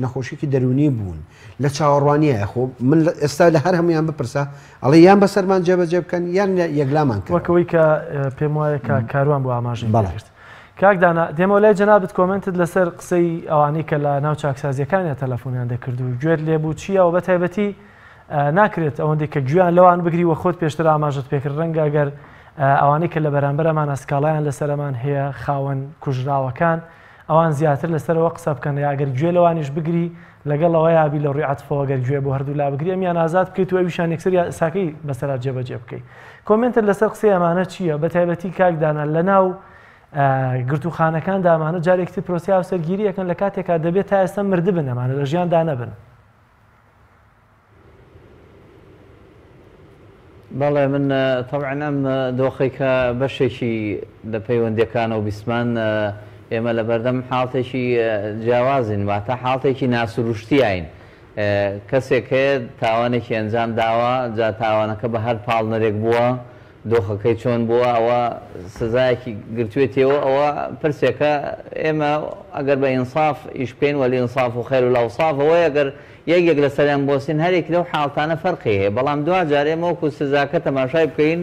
نەخۆشیکی دەرونی بوون لە چاوەڕوانیە خۆ من ئێستا لە هەر هەمویان بپرسە ئەڵێ یان بەسەرمان جێبەجێ بکەن یان یەکلامان کرد وەکەوەی کە پێم وایە کە کاروان بۆ ئاماژەی کرد کاکدانا دێمە لای جەنابەت کۆمنتت لەسەر قسەی ئەوانەی کە لە ناو چاکسازیەکانە تەلەفۆنیان دەکرد و گوێت لێبوو چییە و بە تایبەتی ناکرێت ئەوەندێک کە گویان لەوان بگری و خۆت پێشتر ئاماژت پێکرد ڕەنگە ئەگەر ئەوانەی کە لە بەرامبەرەمان ئەسکاڵیان لەسەرمان هەیە خاوەن کوژراوەکان ئەوان زیاتر لەسەرەوە قسە بکەن ئەگەر گوێ لەوانیش بگری لەگەڵ ئەوە یابی لە ڕووی عەتفەوە ئەگەر گوێ بۆ هەردوو لا بگری ئەمیان ئازاد بکەیت و ئەویشان یەکسەر ساکەی بەسەرا جێبەجێ بکەیت کۆمنتت لەسەر قسەی ئەمانە چییە بە تایبەتی کاکدانا لە ناو گرتوخانەکاندا ئەمانە جارێکتی پرۆسی هاوسەرگیری یەکەن لە کاتێکا دەبێت تا ئێستا مردبن ئەمانە لە ژیاندا نەبن بەڵێ من طبعا ئەم دۆخی کە بەشێکی لە پەیوەندیەکانە و بیسمان ئێمە لە بەردەم حاڵتێکی جیاوازین واتە حاڵتێکی ناسروشتیین کەسێک هەیە تاوانێکی ئەنجام داوە جا تاوانەکە بە هەر پاڵنەرێک بووە دۆخەکەی چۆن بووە ئەوە سزایەکی گرتوێتەوە ئەوە پرسێکە ئێمە ئەگەر بە ئینصاف ئیش بکەین وەلی ئینصاف و خەیر و لەوصاف ئەوەی ئەگەر یەکێک لە سەریان بۆسین هەرێکی لەو حاڵتانە فەرقی هەیە بەڵام دوجار ئێمە وەکو سزاکە تەماشای بکەین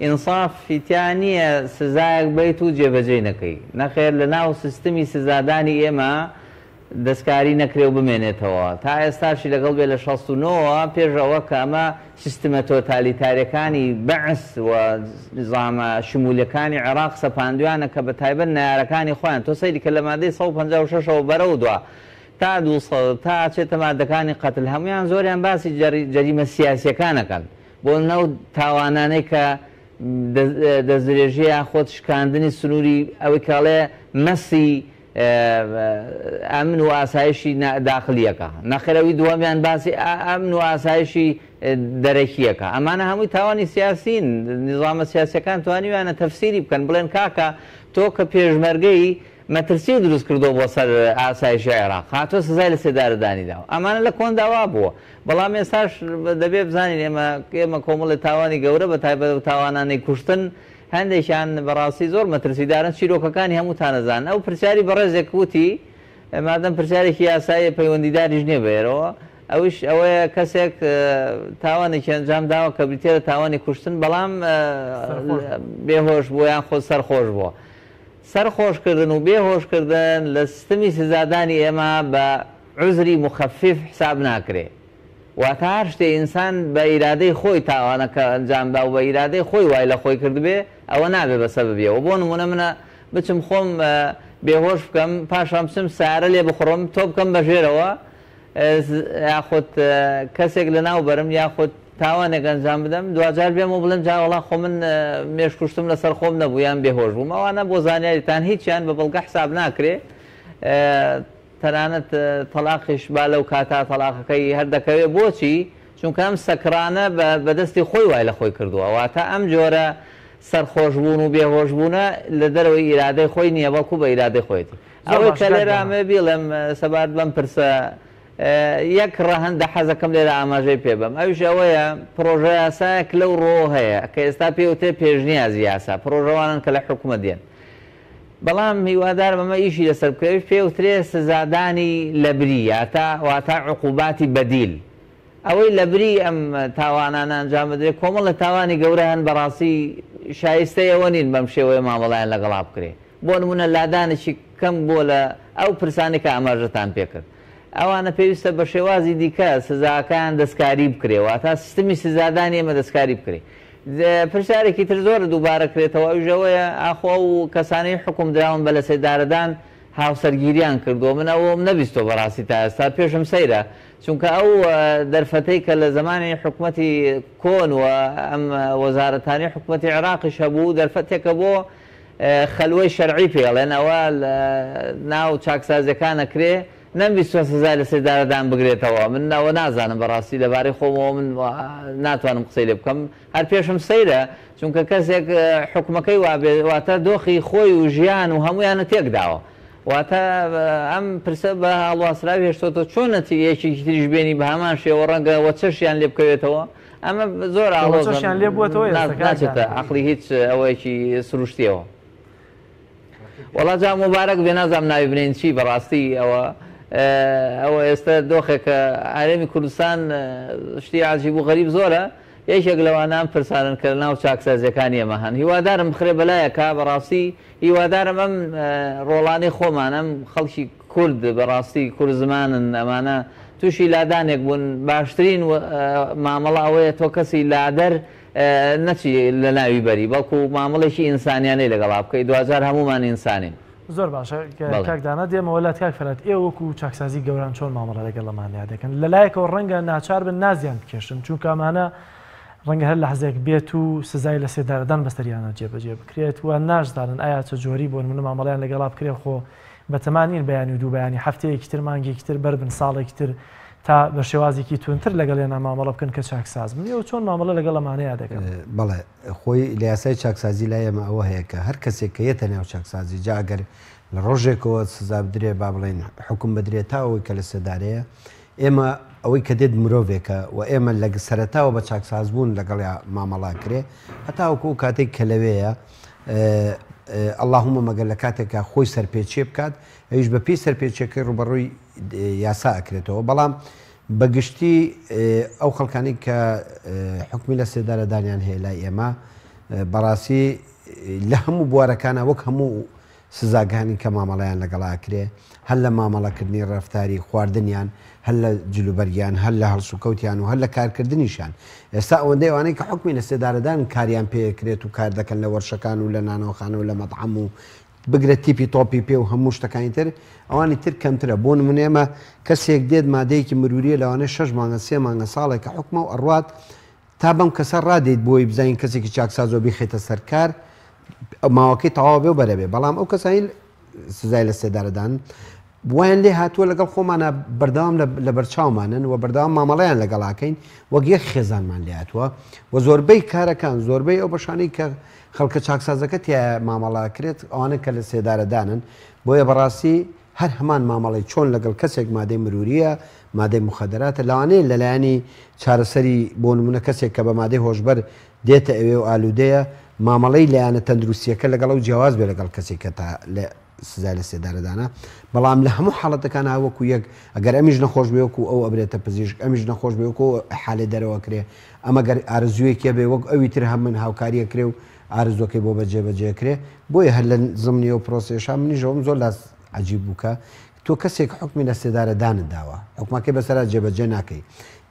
ئینصاف فیتیان نییە سزایەک بیت و جێبەجێ نەکەی نەخێر لە ناو سیستمی سزادانی ئێمە دەستکاری نەکرێ و بمێنێتەوە تا ئێستاشی لەگەڵ بێ لە 69ەوە پێشەوە کە ئەمە سیستمە تۆتالیتاریەکانی بەعس و نظامە شمولیەکانی عێراق سەپاندویانە کە بە تایبەت نارەکانی خۆیان تۆ سەیری کە لە مادەی 156ەوە بەرەو دووە تا 200 تا چێتە مادەکانی قەتل هەمویان زۆریان باسی جەریمە سیاسیەکانەکەن بۆ نەو تاوانانەی کە دەستدرێژی خۆت شکاندنی سنووری ئەوەی کاڵێ مەسی ئەمن و ئاسایشی داخلیەکە نەخێرەوەی دووەمیان باسی ئەمن و ئاسایشی دەرەکیەکە ئەمانە هەمووی تاوانی سیاسین نظامە سیاسەکان توانیوانە تەفسیری بکەن بڵێن کاکە تۆ کە پێشمەرگەی مەترسی دروست کردو بۆ سەر ئاسایشی عێراق هاتۆ سزای لە سێدارەدانیداوە ئەمانە لە کۆنداوا بووە بەڵام ئێستاش دەبێ بزانین ئێمە کۆمەڵی تاوانی گەورە بە تایبەت و تاوانانەی کوشتن هەندێکیان بەڕاستی زۆر مەترسیدارن چیرۆکەکانی هەموو تانەزان ئەو پرسیاری بەڕێزێک وتی مادەم پرسیارێکی یاسایی پەیوەندیداریش نییە بێرەوە ئەوش ئەوەیە کەسێک تاوانێکی ئەنجام داوە کە بریتێرە تاوانی کوشتن بەڵام بێهۆش بووە یان خۆ سەرخۆش بووە سەرخۆشکردن و بێهۆشکردن لە سیستمی سزادانی ئێمە بە عوزری مخەفف حساب ناکرێ واتە هەر شتێ ئینسان بە ئیرادەی خۆی تاوانەکە ئەنجامدا و بە ئیرادەی خۆی وای لە خۆی کردبێ ئەوە نابێ بە سەبەبیەوە بۆ نمونە منە بچم خۆم بێهۆش بکەم پاشان بچم سارە لێ بخڕم تۆ بکەم بەژێرەوە یاخۆت کەسێک لە ناو بەرم یاخۆت تاوانێک ئەنجام بدەم دوجار بێم و بڵم جا وەڵا خۆ من مێش کوشتم لەسەر خۆم نەبوو یان بێهۆش بووم ئەوانە بۆ زانیاریتان هیچیان بە بەڵگە حساب ناکرێ تەنانەت تەلاقیش با لەو کاتا تەلاقەکەی هەردەکەوێ بۆچی چونکە ئەم سەکرانە بەدەستی خۆی وای لە خۆی کردووە واتە ئەم جۆرە سەرخۆشبوون و بێهۆشبوونە لە دەرەوەی ئیرادەی خۆی نییە بەڵکو بە ئیرادەی خۆیەتی ئەوەی کە لێرە ئەمێ بیڵێم سەبارەت بەم پرسە یەک ڕەهەندە حەزەکەم لێرە ئاماژەی پێ بەم ئەوش ئەوەیە پرۆژە یاسایەک لەو ڕۆ هەیە کە ئێستا پێوتێ پێشنیازی یاسا پرۆژەوانن کە لە حکومە دێن بەڵام هیوادارم ئەمە ئیشی لەسەر بکەوێت پێوترێ سزادانی لەبری واتە عقوباتی بەدیل ئەوەی لەبری ئەم تاوانانە ئەنجام بدرێت کۆمەڵ لە تاوانی گەورە هەن بەڕاستی شایستەیەوە نین بەم شێوەیە مامەڵایان لەگەڵا بکرێ بۆ نمونە لادانێکی کەم بۆ لە ئەو پرسانی کە ئاماژەتان پێکرد ئەوانە پێویستە بە شێوازی دیکە سزاکان دەستکاری بکرێەوە تا سیستمی سزادانی ئێمە دەستکاری بکرێ پرسیارێکی تر زۆر دووبارە کرێتەوە ئەوژەوەیە ئاخۆ و کەسانەی حکوم دراون بە لە سێدارەدان هاوسەرگیریان کردووە من ئەوم نەبیستۆ بەڕاستی تا ئێستا پێشم سەیرە چونکە ئەو دەرفەتەی کە لە زمانی حکومەتی کۆن و ئەم وەزارەتانی حکومەتی عێراقیش هەبوو دەرفەتێکە بۆ خەلوەی شەرعی پێڵێن ئەوە ناو چاکسازەکانە کرێ نەمویست سزای لە سێدارەدان بگرێتەوە. من ئەوە نازانم بەڕاستی لەبارەی خۆمەوە من ناتوانم قسەی لێ بکەم. هەر پێشم سەیرە چونکە کەسێک حکومەکەی واتە دۆخی خۆی و ژیان و هەمویانە تێکداوە. واتە ئەم پرسە بە هەڵواسراوی هێشتۆتە چۆن نەتیجەیەکی تریش بێنی بە هەمان شێوە ڕەنگە وە چەشیان لێ بکەوێتەوە. ئەمە زۆر ئاڵۆزیان لێ بووەتەوە ناچێتە عەقڵی هیچ ئەوەیەکی سروشتیەوە. وەڵا جا مبارەک بێ نازانم ناوی بنین چی بەڕاستی ئەوە ئێستا دۆخێکە هەرێمی کوردستان شتی عەجیب و غەریب زۆرە. یەکێک لەوانان پرسانن کە ناو چاکسازیەکانی ئێمە هەن. هیوادارم بخرێ بەلایەکە بەڕاستی هیوادارم ئەم ڕۆڵانەی خۆمان ئەم خەڵکی کورد بەڕاستی کورد زمانن ئەمانە تووشی لادانێک بوون. باشترین مامەڵە ئەوەیە تۆ کەسی لادەر نەچی لە ناوی بەری بەڵکو مامەڵێکی ئینسانیانەی لەگەڵا بکەی دوجار هەمومان ئینسانین. زۆر باشە کاکدانە دێمەوە لات کاک فەرات ئێ وەکو چاکسازی گەوران چۆن مامەڵە لەگەڵەمان لێ دەکەن لەلایەکەوە ڕەنگە ناچار بن نازیان بکێشن چونکە ئەمانە ڕەنگە هەر لە حەزێک بێت و سزای لە سێدارەدان بەستەریانە جێبەجێ بکرێت و ناشدانن ئایا چه جۆری بۆ من مامەڵیان لەگەڵا بکرێ خۆ بەتەمانین بەیانی و دوو بەیانی هەفتەیەکی تر مانگێکی تر بەربن ساڵێکی تر تا بە شێوازێکی تونتر لەگەڵێنە مامەڵە بکەن کە چاکساز من ئەو چۆن مامەڵە لەگەڵ ئەمانەیە دەکەن. بەڵێ خۆی لە یاسای چاکسازی لای ئێمە ئەوە هەیە کە هەر کەسێک کە یەتە نێو چاکسازی جا ئەگەر لە ڕۆژێکەوە سزا بدرێ با بڵێن حکوم بدرێت تا ئەوەی کە لە سێدارەیە ئێمە ئەوەی کە دێت مرۆڤێکە و ئێمە لە سەرەتاوە بە چاکساز بوون لەگەڵ مامەڵا کرێ هەتاوەکو کاتێک کە لەوەیە ئەڵڵاهومە مەگەر لە کاتێکە خۆی سەرپێچێ بکات ئەویش بە پێی سەرپێچەکەی ڕوبەڕووی یاسا ئەکرێتەوە. بەڵام بەگشتی ئەو خەڵکانی کە حکمی لە سێدارەدانیان هەیە لای ئێمە بەڕاستی لە هەموو بوارەکانە وەک هەموو سزاگانی کە مامەڵیان لەگەڵا کرێ هەر لە مامەڵەکردنی ڕەفتاری خواردنیان هەر لە جلوبەرگیان هەر لە هەڵسوکەوتیان و هەر لە کارکردنیشان. ئێستا ئەوەندەی ئەوانەی کە حکمی لە سێدارەدان کاریان پێکرێت و کار دەکەن لە وەرشەکان و لە نانەوەخانە و لە مەطعەم و بگرێت تیپی تۆپی پێ و هەموو شتەکانی تر ئەوانی تر کەمترە. بۆ نمونێمە کەسێک دێت مادەیەکی مروریە لەوانەیە 6 مانگە 3 مانگە ساڵێکە حکمە و ئەڕوات تا بەم کەسە ڕادێت بۆی بزانین کەسێکی چاکسازۆ بیخێتە سەرکار ماوەکەی تەواو بێ و بەرەبێ. بەڵام ئەو کەسانی سزای لە سێدارەدان وایان لێ هاتووە لەگەڵ خۆمانە بەردەوام لە بەرچاومانن و بەردەوام مامەڵەیان لەگەڵاکەین وەک یەک خێزانمان لێ هاتووە و زۆربەی کارەکان زۆربەی ئەو بەشانەی کە خەڵکە چاکسازەکە تیا مامەڵاکرێت ئەوانە کە لە سێدارەدانن بۆیە بەڕاستی هەر هەمان مامەڵی چۆن لەگەڵ کەسێک مادەی مروریە مادەی مخەدەراتە لەوانەیە لەلایەنی چارەسەری بۆ نمونە کەسێک کە بە مادەی هۆشبەر دێتە ئەوێ و ئالوودەیە مامەڵەی لایەنە تەندروستیەکە لەگەڵ و جیاواز بێ لەگەڵ کەسێک کە تا لە سزای لە سێدارەدانە. بەڵام لە هەموو حاڵەتەکان هاوەکو یەک ئەگەر ئەمیش نەخۆش بێوەکو ئەو ئەبرێتە پزیشک ئەمیش نەخۆش بێوەکو حالێ دەرەوە کرێ ئەمەگەر ئارزوویەکە بێ وەک ئەوی تر هەم من هاوکاریە کرێ و ئارزوەکەی بۆ بەجێبەجێکرێ بۆیە هەر لە زمانی و پرۆسێشا منیژەوەم زۆر لاس عەجیب بووکە تۆ کەسێک حکمی لە سێدارەدانت داوە حکومەکەی بەسەرا جێبەجێ ناکەی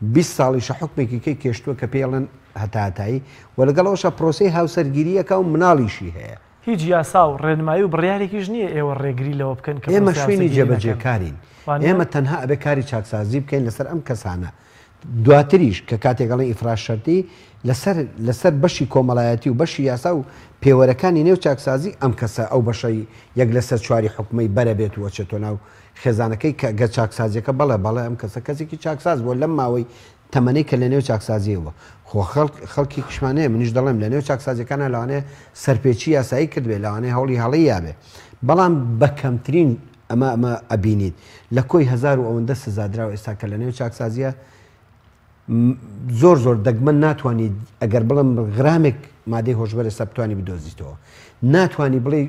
20 ساڵیشە حکمێکی کەی کێشتووە کە پێڵێن هەتاتایی و لەگەڵەوەشە پرۆسی هاوسەرگیریەکە و مناڵیشی هەیە. هیچ یاسا و ڕێنمایی و بڕیارێکیش نییە ئێوە ڕێگری لەوە بکەن کە ئێمە شوێنی جێبەجێکارین ئێمە تەنها ئەبێ کاری چاکسازی بکەین لەسەر ئەم کەسانە. دواتریش کە کاتێکگەڵی ئیفراشەرتی لەسەر بەشی کۆمەڵایەتی و بەشی یاسا و پێوەرەکانی نێو چاکسازی ئەم کەسە ئەو بەشەی یەک لەسەر چواری حکومەی بەرە بێت و وەچێتۆ ناو خێزانەکەی کە گە چاکسازیەکە بەڵێ ئەم کەسە کەسێکی چاکساز بۆ لەم ماوەی تەمەنەی کە لە نێو چاکسازیەوە خۆ خەڵکی کشمانەیە منیش دەڵێم لە نێو چاکسازیەکانە لەوانەیە سەرپێچی یاسایی کردبێ لەوانەیە هەوڵی هەڵی یابێ. بەڵام بە کەمترین ئەمە ئەبینیت لە کۆی 1000 و ئەوەندە سزادراوە ئێستا کە لە نێو چاکسازیە زۆر دەگمەن ناتوانانی ئەگەر بڵم غرامێک مادەی هۆشبەر ئێستا بتوانانی بدۆزیتەوە ناتوانانی بڵێ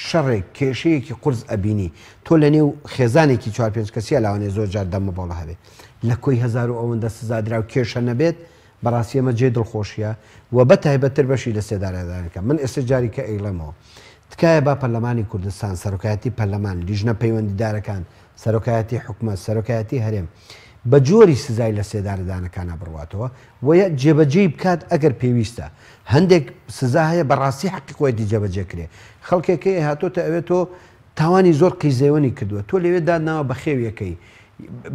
شەڕێک کێشەیەکی قورس ئەبینی تۆ لە نێو خێزانێکی 4-5 کەسیە لاوانێ زۆر جار دەمە بۆڵە هەبێت لە کۆی 1000 و ئەوەندە سزادرا و کێشە نەبێت بەڕاستی ئەمە جێ دڵخۆشیە و بەتایبەتر بەشی لە سێدارەدانەکە. من ئێستا جاری کە ئەیڵەمەوە تکایە با پەرلەمانی کوردستان سەرۆکایەتی پەرلەمان لیژنە پەیوەندیدارەکان سەرۆکایەتی حکومەت سەرۆکایەتی هەرێم بە جۆری سزای لە سێدارەدانەکانە بڕواتەوە وە جێبەجێ بکات ئەگەر پێویستە. هەندێک سزا هەیە بەڕاستی حەقی خۆیەتی جێبەجێکرێ خەڵکێکی هاتۆتە ئەوێت تۆ تاوانی زۆر قیزەوەنی کردووە تۆ لەوێ دادناوە بە خێویەکەی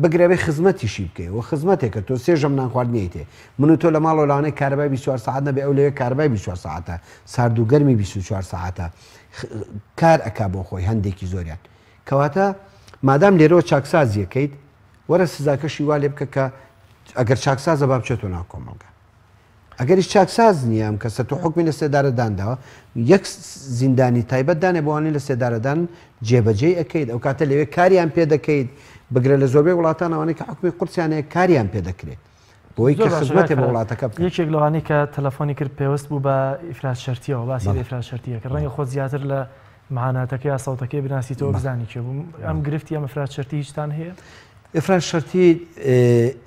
بگرێبێ خزمەتیشی بکەی و خزمەتێکە تۆ سێژەم نانخواردنیت تێ من و تۆ لە ماڵ لەوانەیە کارەبای 24 ساعت نەبێ ئەو لەوێ کارەبای 24 ساعتە سارد و گەرمی 24 ساعتە کار ئەکا بۆ خۆی هەندێکی زۆریان کەواتە مادام لێرەوە چاکسازیەکەیت وەرە سزاکەشی وا لێ بکە کە ئەگەر چاکسازە با بچێتەوە ناو کۆمەڵگە. ئەگەریش چاکساز نییە ئەم کەسە تۆ حکمی لە سێدارەدانداوە یەک زیندانی تایبەت دانێ بۆوانەی لە سێدارەدان جێبەجێ ئەەکەیت ئەو کاتە لەوێ کاریان پێ دەکەیت بگرە لە زۆربەی وڵاتانەوەی کە حکمی قورسیانەیە کاریان پێ دەکرێت بۆی کە خزمەتێ بە وڵاتەکە یەکێک لەوانی کە تەلەفۆنی کرد پێوەست بوو بە ئیفرات شەرتیەوە باسی ئیفرات شەرتیەکە ڕەنگە خۆت زیاتر لە مەعاناتەکە یا سەوتەکەی بناسیتەوە بزانی چێ بوو ئەم گرفتی ئەم ئیفرات شەرتی هیچتان هەیە؟ ئفران شەرتی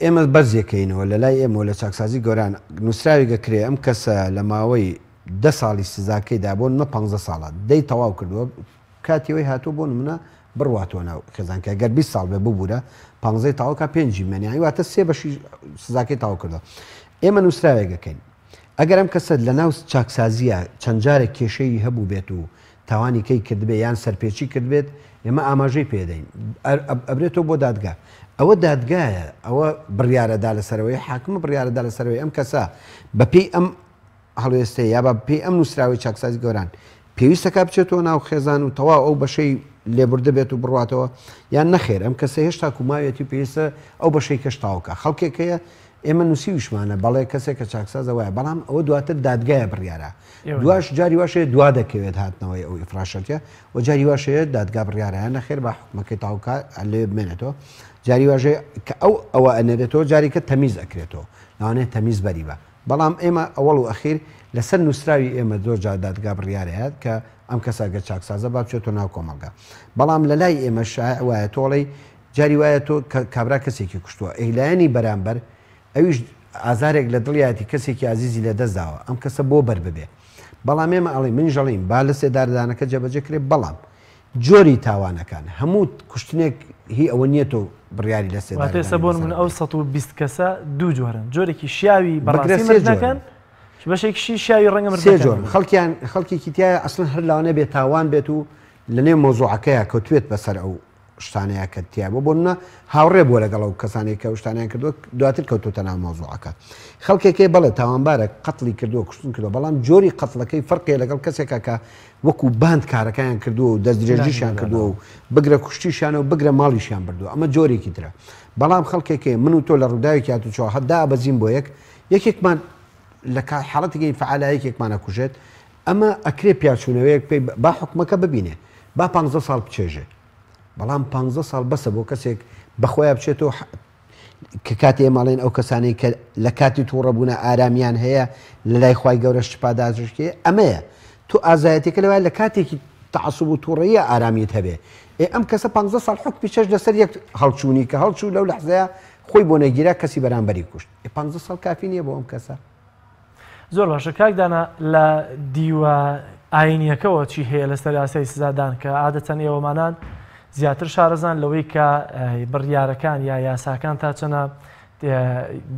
ئێمە بەرزیەکەینەوە لە لای ئێمە لە چاکسازی گۆران نووسراوی گەکرێ ئەم کەسە لە ماوەی 10 ساڵی سزاکەیدا بۆ نمە 15 ساڵات دەی تەواو کردووە کاتیەوەی هاتوو بۆ منە بڕواتەوە ناو خێزانکە گەر 20 ساڵ بێ ببوورە 15 تاواکە 5 مێنیایی واتە 3 بەشی سزاکەی تاوا کردەوە. ئێمە نووسراوێگەکەین ئەگەر ئەم کەسە لە ناو چاکسازیە چەند جارێک کێشەی هەبوو بێت و تاوانی کەی کردبێ یان سەرپێچی کردبێت ئێمە ئاماژەی پێدەین ئەبرێتەوە بۆ دادگا. ئەوە دادگایە ئەوە بڕیارەدا لەسەرەوەی حاکمە بڕیارەدا لەسەرەوەی ئەم کەسە بەپێی ئەم هەڵوێستەیە یا بە پێی ئەم نووسراوی چاکسازی گۆران پێویستەکە بچێتەوە ناو خێزان و تەواو ئەو بەشەی لێبوردە بێت و بڕاتەوە یان نەخێر ئەم کەسە هێشتا کوماوێتی پێویستە ئەو بەشەی کەشتاوکە خەڵکێکەیە ئێمە نووسی وشمانە بەڵێ کەسێک کە چاکسازەوەیە بەڵام ئەوە دواتر دادگایە بڕیارە دواش جاری واشەیە دوا دەکەوێت هاتنەوەی ئەو ئیفراشەتە و جاری واشەیە دادگا بڕیارەیە نەخێر بە حکومەکەی تاوکە لێ بمێنێتەوە جاری واژێ کە ئەوە ئەنێرێتەوە جاریکە تەمیز ئەکرێتەوە لەوانێت تەمیز بەریبە بەڵام ئێمە ئەوەڵ و ئەخیر لەسەر نووسراوی ئێمە زۆر جار دادگا بڕیارەیەات کە ئەم کەساگە چاکسازە با بچێتەوە ناو کۆمەلگا بەڵام لە لای ئێمە شایع وایە تۆڵی جاری وایە تۆ کابرا کەسێکی کوشتووە ئەیلایەنی بەرامبەر ئەویش ئازارێک لە دڵیاتی کەسێکی عزیزی لە دەستداوە ئەم کەسە بۆ بەر ببێ بەڵام ئێمە ئەڵێ من ژەڵیم با لە سێداردانەکە جێبەجێ کرێت بەڵام جۆری تاوانەکان هەموو کوشتنێک هی ئەوە نییە تۆ بڕیاری لە سێدارێسە بۆن من ئەو 120 کەسە دوو جۆرن جۆرێکی شیاوی بەڕاستیەکەن بەشێکشی شیاوی ڕەنگە سێ جۆر خەڵکیان خەڵکیی تایە ئەسڵن هەر لاوانێ بێت تاوان بێت و لە نێو مۆزوعەکەیە کەوتوێت بەسەر ئەو شتانەیە کە تیا بۆ بۆنە هاوڕێ بووە لەگەڵ ئەو کەسانی کە شتانیان کردووە دواتر کەوتوتە ناو مۆزوعەکە خەڵکێکی بەڵێ تاوانبارە قەتڵی کردووە کوشتن کردو بەڵام جۆری قەتڵەکەی فەرقی لەگەڵ کەسێکە کە وەکو باند کارەکەیان کردووە و دەستدرێژیشیان کردووە و بگرە کوشتیشیان و بگرە ماڵیشیان بردووە ئەمە جۆرێکی ترە بەڵام خەڵکێکی من و تۆ لە ڕووداوێکی هاتوچەوە هەدا بەزین بۆ یەکێکمان لە حاڵەتێکی فعالایەکێکمانە کوژێت ئەمە ئەکرێ پیاچوونەوەیەک پێی با حکومەکە ببینێ با 15 ساڵ بچێژێ بەڵام 15 ساڵ بەسە بۆ کەسێک بەخۆیان بچێتەوە کە کاتی ئێماڵێن ئەو کەسانەی کە لە کاتی تووڕەبوونە ئارامیان هەیە لە لای خی گەورە شپاداژشتێ ئەمەیە تو ئازایەتێکە لەوای لە کاتێکی تەعسوب و تووڕەیە ئارامیت هەبێ ئەم کەسە 15 ساڵ حکمی چێژ لەسەر یەک هەڵچوونی کە هەڵچوو لەو لەحزەیە خۆی بۆ نەگیرا کەسی بەرامبەری کوشت 15 ساڵ کافی نییە بۆ ئەم کەسە زۆر باشە کاکدانە لە دیوە ئاینیەکەەوە چی هەیە لەسەر یاسای سزادان کە عادەتەن ئێوەمانان زیاتر شارەزان لەوەی کە بڕیارەکان یا یاساکان تا چەنە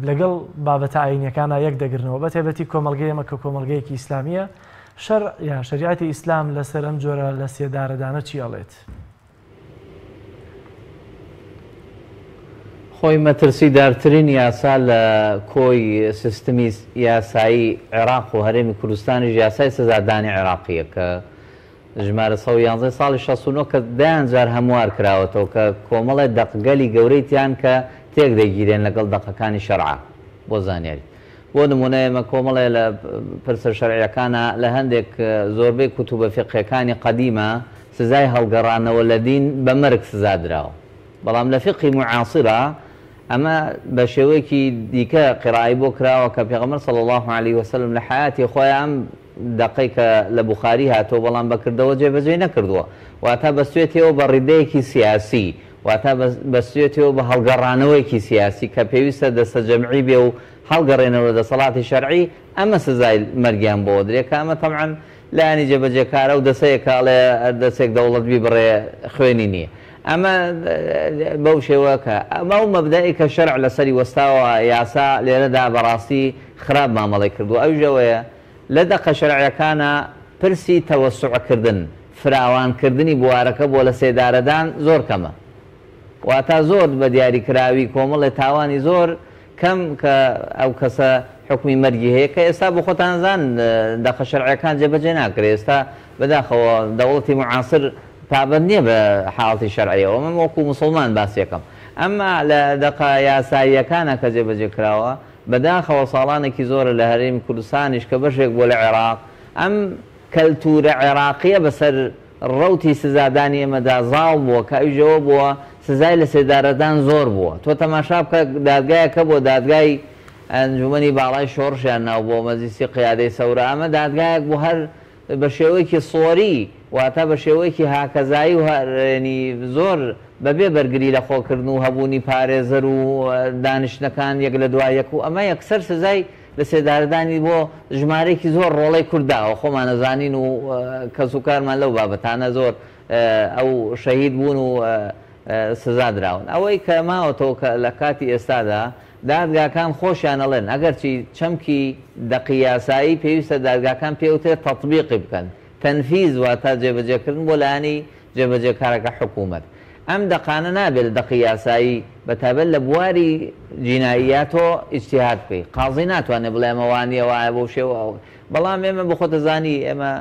لەگەڵ بابەتە ئاینیەکانە یەک دەگرنەوە بە تایبەتی کۆمەلگەی ئەمە کە کۆمەلگەیەکی ئیسلامیە شەریعەتی ئیسلام لەسەر ئەم جۆرە لە سێدارەدانە چی ئەڵێت؟ خۆی مەترسیدارترین یاسا لە کۆی سیستمی یاسایی عێراق و هەرێمی کوردستانی یاسای سزادانی عێراقیە کە ژمارە 11 ساڵی 69 کە دایانجار هەموار کراوەتەوە کە کۆمەڵی دەقگەلی گەورەی تیان کە تێک دەگیرێن لەگەڵ دەقەکانی شەرعا بۆ زانیاری بۆ نمونە ئێمە کۆمەڵێ لە پرسە شەرعیەکانە لە هەندێک زۆربەی کوتوبە فقهیەکانی قەدیمە سزای هەڵگەڕانەوە لە دین بە مەرگ سزا دراوە بەڵام لە فقهی معاصرە ئەمە بە شێوەیەکی دیکە قیڕایی بۆ کراوە کە پێغەمبەر صلی الله علیه وسلم لە حیاتی خۆیان ئەم دقەی کە لە بوخاری هاتۆ بەڵام بەکردەوە جێبەجێ نەکردووە واتە بەستوێتەوە بە ڕیدەیەکی سیاسی واتە بەستوێتەوە بە هەڵگەڕانەوەیکی سیاسی کە پێویستە دەستە جەمعی بێ و هەڵگەڕێنەوە دەسەڵاتی شەرعی ئەمە سزای مەرگیان بۆ درێکە ئەمە تەمعەن لایەنی جێبەجێکارە و دەسەیەکاڵێ دەسێک دەوڵەت بیبڕێ خوێنی نییە ئەمە بەو شێوەکە ئەمە و مەبدەئی کە شەرع لەسەری وەستاوە یاسا لێرەدا بەڕاستی خراپ مامەڵی کردو ئەو ژەوەیە لە دەقە شەرعیەکانە پرسی تەوەسوعکردن فراوانکردنی بوارەکە بۆ لە سێدارەدان زۆر کەمە واتە زۆر بە دیاریکراوی کۆمەڵی تاوانی زۆر کەم کە ئەو کەسە حکمی مەرگی هەیە کە ئێستا بۆ خۆتانزان دەقە شەرعیەکان جێبەجێ ناکرێت ئێستا بەداخەوە دەوڵەتی معاصر تابەت نییە بە حاڵەتی شەرعیەوە من وەکو مسلمان باسیەکەم ئەمما لە دەقا یاساییەکانە کە جێبەجێ کراوە بەداخەوە ساڵانێکی زۆرە لە هەرێمی کوردستانیش کە بەشێک بۆ لە عێراق ئەم کەلتورە عێراقیە بەسەر ڕەوتی سزادانی ئێمەدا زاڵ بووە کە ئەویژەوە بووە سزای لە سێدارەدان زۆر بووە تۆ تەماشا بکە دادگایەکە بۆ دادگای ئەنجومەنی باڵای شۆڕشیان ناو بۆ مەجلیسی قیادەی سەورە ئەمە دادگایەک بوو هەر بە شێوەیەکی سۆری واتە بە شێوەیەکی هاکەزایی و هەرێنی زۆر بەبێ بەرگری لە خۆکردن و هەبوونی پارێزەر و دانیشتەکان یەک لە دوای یەک و ئەمە یەکسەر سزای لە سێدارەدانی بۆ ژمارەیەکی زۆر ڕۆڵەی کورداوە خۆمان نەزانین و کەس و کارمان لەو بابەتانە زۆر ئەو شەهید بوون و سزا دراون ئەوەی کە ماوەتەوە کە لە کاتی ئێستادا دادگاکان خۆشیان ئەڵێن ئەگەرچی چەمکی دەقی یاسایی پێویستە دادگاکان پێوترێت تەطبیقی بکەن تەنفیز واتە جێبەجێکردن بۆ لایەنی جێبەجێکارەکە حکوومەت ئەم دەقانە نابێت لە دەقی یاسایی بەتابەت لە بواری جیناییاتۆ ئیجتیهاد بکەی قازی ناتوانێت بڵێ ئەمە وانییە وایە بۆ شێوە بەڵام ئێمە بخۆتەزانی ئێمە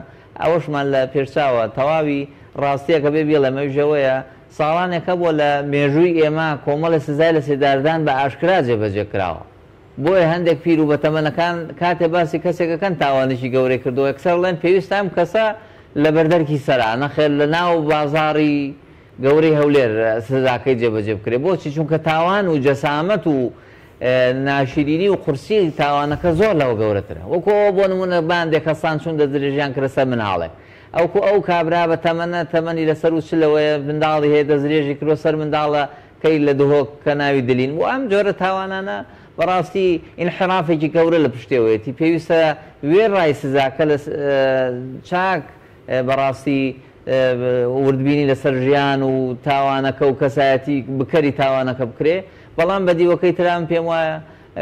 ئەوەشمان لە پێشچاوە تەواوی ڕاستیەکە بێ بێ لە مەوژەوەیە ساڵانێکە بۆ لە مێژووی ئێمە کۆمەڵە سزای لە سێداردان بە ئاشکرا جێبەجێ کراوە بۆیە هەندێک پیر و بەتەمەنەکان کاتێ باسی کەسێکەکەن تاوانشی گەورەی کردو یەکسەر لەن پێویستە ئەم کەسە لە بەردەرکی سەرا نەخێر لە ناو بازاڕی گەورەی هەولێر سزاکەی جێبەجێ بکرێ بۆچی چونکە تاوان و جەسامەت و ناشرینی و قورسی تاوانەکە زۆر لەوە گەورەترە وەکو بۆ نمونە باندێک کەسان چون دەدرێژیان کردە مناڵێ ئەوکو ئەو کابرا بە تەمەنە تەمەنی لەسەر و چلەوەیە منداڵی هەیە دەزرێژی کرۆ سەر منداڵە کەی لە دهۆک کە ناوی دلین و ئەم جۆرە تاوانانە بەڕاستی ئینحرافێکی گەورە لە پشتێوەیەتی پێویستە وێڕای سزاکە لە چاک بەڕاستی وردبینی لەسەر ژیان و تاوانەکە و کەسایەتی بکەری تاوانەکە بکرێ بەڵام بەدیوەکەی ترام پێم وایە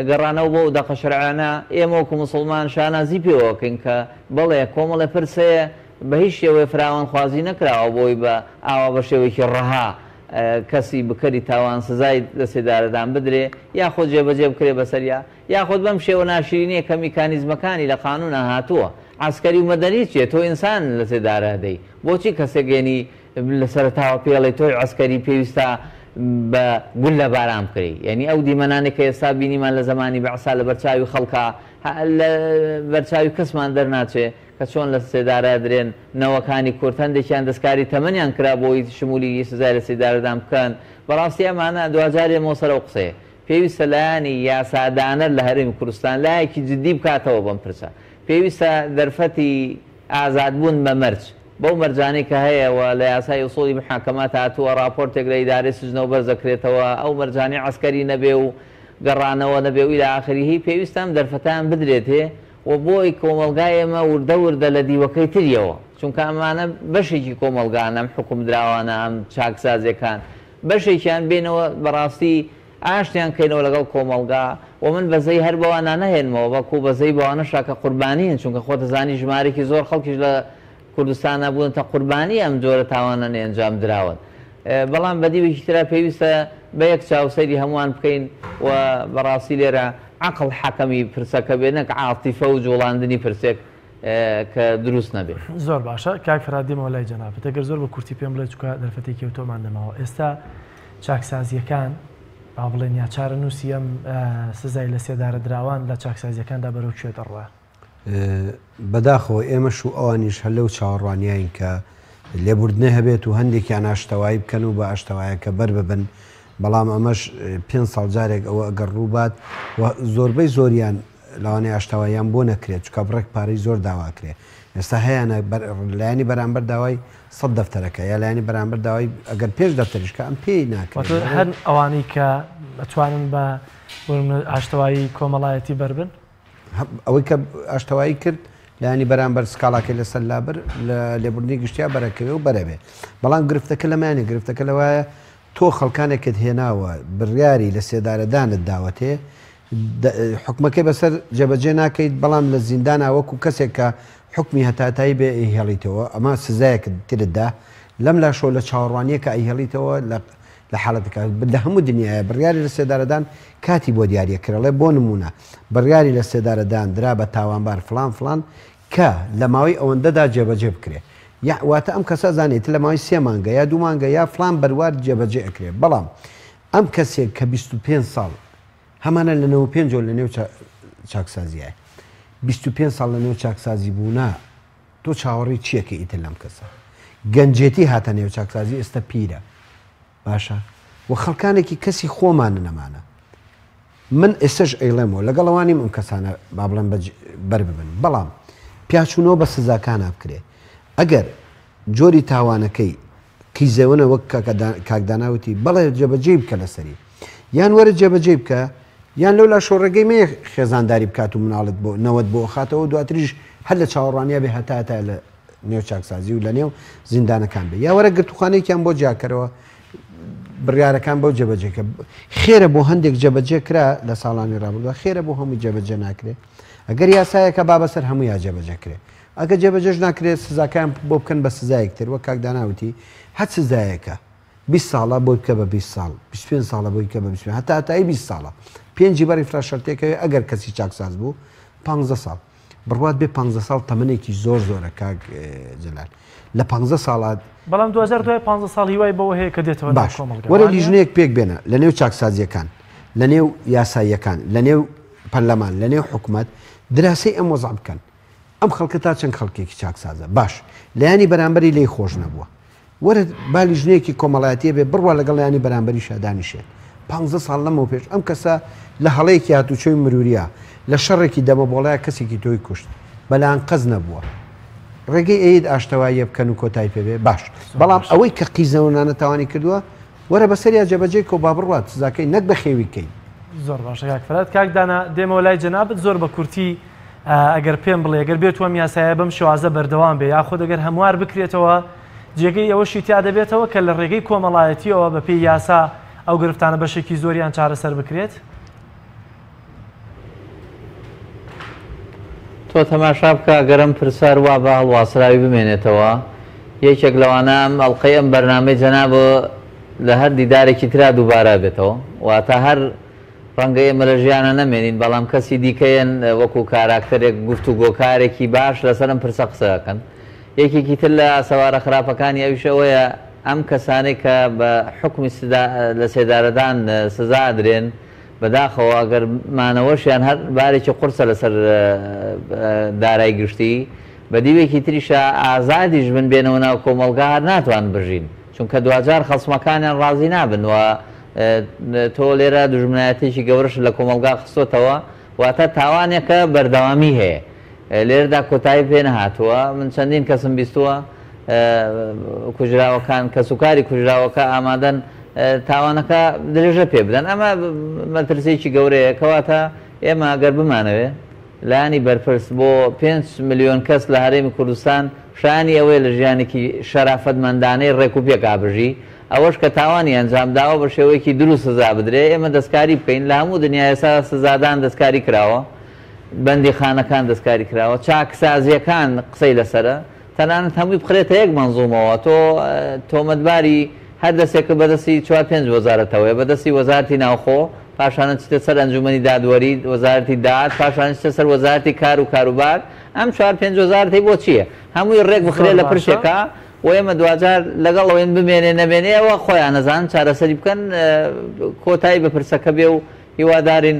گەڕانەوە بۆ دەقە شەرعانە ئێمە وەکو موسڵمان شانازی پێوەکەین کە بەڵێ کۆمەڵە پرسەیە بە هیچ شێوەیە فراوان خوازی نەکراوە بۆی بە ئاوا بە شێوەیەکی ڕەها کەسی بکەری تاوان سزای لە سێدارەدان بدرێ یاخۆ جێبەجێ بکرێ بەسەریا یاخۆت بەم شێوە ناشرینەیە کە میکانیزمەکانی لە قانونە هاتووە عسکەری و مەدەنی چیە تۆ ئینسان لە سێدارە دەی بۆچی کەسێکێنی لە سەرتاوە پێڵێ تۆی عسکەری پێویستە بە گول لە باران بکری یعنی ئەو دیمەنانی کە ئێستا بینیمان لە زمانی بەعسا لە بەرچاوی خەڵکا لە بەرچاوی کەسمان دەرناچێ کە چۆن لە سێدارە درێن نەوەکانی کورد هەندێکیان دەستکاری تەمەنیان کرا بۆی شمولی سزای لە سێدارەدان بکەن بەڕاستی ئەمانە دوجارێ مۆسەرە و قسەیە پێویستە لایانی یاسادانە لە هەرێمی کوردستان لایەکی جدی بکاتەوە بەم پرسە پێویستە دەرفەتی ئازادبوون بە مەرج بەو مەرجانەی کە هەیەەوە لە یاسای ئوسوڵی محاکەمات هاتووە راپۆرتێک لە ئیدارەی سژنەوە بەرزەکرێتەوە ئەو مەرجانی عسکەری نەبێ و گەڕانەوە نەبێ و لە ئاخری هی پێویستە ئەم دەرفەتان بدرێت هێ و بۆی کۆمەلگای ئێمە وردە وردە لە دیوەکەی تریەوە چونکە ئەمانە بەشێکی کۆمەلگان ئەم حکوم دراوانە ئەم چاکسازیەکان بەشێکیان بێنەوە بەڕاستی ئاشتیان کەینەوە لەگەڵ کۆمەلگا و من بەزەی هەر بەوانە نەهێنمەوە بەکو بەزەی بەوانە شاکە قوربانین چونکە خۆتەزانی ژمارێکی زۆر خەڵکیش لە کوردستانە بوون تا قوربانی ئەم جۆرە تاوانە ئەنجام دراون بەڵام بەدیوێکی ترا پێویستە بە یەک چاوسەری هەمووان بکەین و بەڕاستی لێرە عقل حەکەمی پرسەکە بێ نەک عاتیفە و جوڵاندنی پرسێک کە دروست نەبێت زۆر باشە کاک فرادیمەوە لای جەنابەت ئەگەر زۆر بە کورتی پێم بڵێ چکە دەرفەتی کەوتۆمان دەمەوە ئێستا چاکسازیەکان با بڵێن یا چارە نووسی ئەم سزای لە سێدارە دراوان لە چاکسازیەکاندا بەرەو کوێ دەڕوە بەداخەوە ئێمەش و ئەوانیش هەر لەو چاوەڕوانیاین کە لێبوردنە هەبێت و هەندێکیان ئاشتەوایی بکەن و بە ئاشتەوایەکە بەر ببن بەڵام ئەمەش 5 ساڵ جارێک ئەوە ئەگەر ڕووبات و زۆربەی زۆریان لەوانەیە ئاشتەواییان بۆ نەکرێت چکە بڕێک پارەی زۆر داواکرێت ئێستا هەیەە لایانی بەرامبەر داوای 100 دەفتەرەکە یا لایانی بەرامبەر داوای ئەگەر پێش دەفتەریشکە ئەم پێی ناکرێت هەر ئەوانەی کە ئەتوانن بە ئاشتەوایی کۆمەڵایەتی بربن ئەوەی کە ئاشتەوایی کرد لایانی بەرامبەر سکاڵاکەی لەسەر لابر لە لێبوردنی گشتیا بەرەکەوێ و بەرەبێ بەڵام گرفتەکە لەمانێ گرفتەکە لەوایە تۆ خەڵکانێکت هێناوە بڕیاری لە سێدارەدانت داوەتێ حکومەکەی بەسەر جێبەجێ ناکەیت بەڵام لە زیندانە وەکو کەسێک کە حکمی هەتاتایی بێ هێڵیتەوە ئەمە سزایەکە ترتدا لەم لا شۆ لە چاوەڕوانیە کە ئەیهێڵیتەوە لە حاڵەتەکە لە هەموو دنیاە بڕیاری لە سێدارەدان کاتی بۆ دیارەکرێڵێ بۆ نمونە بڕیاری لە سێدارەدان درا بە تاوانبار فلان فلان کە لە ماوەی ئەوەندەدا جێبەجێ بکرێ واتە ئەم کەسە زانێت لە ماوەی 3 مانگە یا 2 مانگە یا فلان بەروار جێبەجێ ئەکرێت بەڵام ئەم کەسێک کە 25 ساڵ هەمانە لە 95 لە نێو چاکسازیە 25 ساڵ لە نێو چاکسازی بوونا تۆ چاوەڕی چیەکە ئیتر لەم کەسە گەنجێتی هاتە نێو چاکسازی ئێستا پیرە باشە و خەڵکانێکی کەسی خۆمانە نەمانە من ئێستش ئەیڵێمەوە لەگەڵەوانیم ئەم کەسانە با بڵێن بەر ببن بەڵام پیاچوونەوە بە سزاکانە بکرێ ئەگەر جۆری تاوانەکەی کیزەوەنە وەک کاکداناوتی بەڵێ جێبەجێ بکە لەسەری یان وەرە جێبەجێ بکە یان لەولا شۆڕەگەی مێ خێزانداری بکات و مناڵت بۆ نەوەت بۆ خاتەوە دواتریش هەر لە چاوەڕوانیا بێ هەتا لە نێو چاکسازی و لە نێو زیندانەکان بێ یا وەرە گرتوخانەیەکیان بۆ جاکەرەوە بڕیارەکان بەو جێبەجێکە خێرە بۆ هەندێک جێبەجێ کرا لە ساڵانی ڕابردووە خێرە بۆ هەمووی جێبەجێ ناکرێت ئەگەر یاسایەکە با بەسەر هەموو یا جێبەجێ کرێت ئەگە جێبەجێش ناکرێت سزاکان بۆ بکەن بە سزایەکتر وەک کاکداناوتی هەت سزایەکە 20 ساڵە بۆی بکە بە 20 ساڵ 25 ساڵە بۆی بکە بە 20 هەتای 20 ساڵە پێنجی بەری فراشەرتێکەوە ئەگەر کەسی چاکساز بوو 15 ساڵ بڕوات بێ 15 ساڵ تەمەنێکی زۆر زۆرە کاک جلال لە 15 ساڵات بەڵام 15 ساڵ هیوای بەوە هەیە کە دێتەوە باش وەرە لیژنەیەک پێک بێنە لە نێو چاکسازیەکان لە نێو یاساییەکان لە نێو پەرلەمان لە نێو حکوومەت دراسی ئەم وەزع بکەن ئەم خەڵکە تا چەند خەڵکێکی چاکسازە باش لایانی بەرامبەری لی خۆش نەبووە وەرە با لیژنەیەکی کۆمەڵایەتیە بێ بڕوا لەگەڵ لایانی بەرامبەری شادانیشێت 15 ساڵ لەمەوە پێش ئەم کەسە لە هەڵەیەکی هاتوچۆی مروریە لە شەڕێکی دەمەبۆڵایە کەسێکی تۆی کوشت بەلایەن قەز نەبووە ڕێگەی ئەید ئاشتەواییە بکەن و کۆتایی پێبێ باش بەڵام ئەوەی کە قیزەونانە تاوانی کردووە وەرە بەسەریا جێبەجێ کۆ با بڕوات سزاکەی نەک بە خێویکەی زۆر باشە کاکفرات کاکدانا دێمەوە لای جەنابەت زۆر بە کورتی ئەگەر پێم بڵێ ئەگەر بێت وەم یاسایە بەم شێوازە بەردەوام بێ یاخۆ ئەگەر هەموار بکرێتەوە جێگەی ئەوەشی تیا دەبێتەوە کە لە ڕێگەی کۆمەڵایەتیەوە بە پێی یاسا ئەو گرفتانە بەشێکی زۆریان چارەسەر بکرێت تۆ تەماشا بکە گەرم پرسەر وا بە هەڵواسراوی بمێنێتەوە یەکێک لەوانە ئەڵلقەی ئەم بەرنامەی جەنابە لە هەر دیدارێکی ترا دووبارە بێتەوە واتە هەر ڕەنگە ئێمە لە ژیانە نەمێنین بەڵام کەسی دیکەیەن وەکو کاراکتەرێک گفتوگۆکارێکی باش لەسەرم پرسە قسەکەن یەکێکی تر لە سەوارە خراپەکانی ئەویشەوەیە ئەم کەسانەی کە بە حکمی لە سێدارەدان سزا درێن بەداخەوە ئەگەر مانەوەشیان هەر بارێکی قورسە لەسەر دارای گشتی بە دیوێکی تریشە ئازادیش بن بێنەوە ناو کۆمەلگا هەر ناتوان بژین چونکە دوجار خەڵسمەکانیان ڕازی نابن و تۆ لێرە دوژمنایەتێکی گەورەش لە کۆمەلگا خستۆتەوە واتە تاوانێکە بەردەوامی هەیە لێرەدا کۆتایی پێ نەهاتووە من چەندین کەسم بیستووە کوژراوەکان کە سوکاری کوژراوەکە ئامادەن تاوانەکە درێژە پێ بدەن ئەمە مەترسێکی گەورەیە کەواتە ئێمە ئەگەر بمانەوێ لایانی بەرپرس بۆ 5 ملیۆن کەس لە هەرێمی کوردستان شانی ئەوەیە لە ژیانێکی شەرافەتمەندانەی ڕێک و پێک ئابژی ئەوەش کە تاوانی ئەنجامداوە بە شێوەیەکی دروست سزا بدرێ ئێمە دەستکاری بکەین لە هەموو دنیای ئێستا سزادان دەستکاری کراوە بەندی خانەکان دەستکاری کراوە چاکسازیەکان قسەی لەسرە تەنانەت هەمووی بخرێتە یەک مەنزومەوە تۆ تۆمەتباری هەر دەستێکە بەدەستی 4-5 وەزارەتەوەیە بەدەستی وەزارەتی ناوخۆ پاشانە چتە سەر ئەنجومەنی دادوەری وەزارەتی داهات پاشان چتە سەر وەزارەتی کار و کاروبار ئەم 4-5 وەزارەتی بۆ چییە هەمووی ڕێک بخرێت لە پرشێکە و ئێمە دوجار لەگەڵ ئەوێن بمێنێ نەبێنێەوە خۆیان نەزان چارەسەری بکەن کۆتایی بە پرسەکە بێ و هیوادارین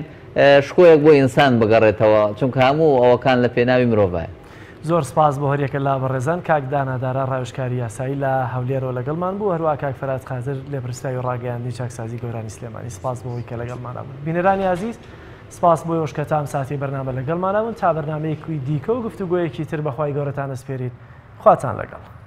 شکۆیەک بۆ ئینسان بگەڕێتەوە چونکە هەموو ئەوەکان لە پێناوی مرۆڤایە زۆر سپاس بۆ هەریەکە لا بەڕێزان کاکدانادارا ڕاوشکاری یاسایی لە هەولێرەوە لەگەڵمان بوو هەروە کاک فەرات قادر لێپرسراوی و ڕاگەیاندنی چاکسازی گەورانی سلێمانی سپاس بۆەوەی کە لەگەڵمانە بوون بینەرانی عزیز سپاس بۆ ئەوش کە تام ساتی بەرنامە لەگەڵمانە بوون تا بەرنامەیەکی دیکە و گفتوگۆیەکی تر بەخوای گەورەتان ئەسپێریت خواتان لەگەڵ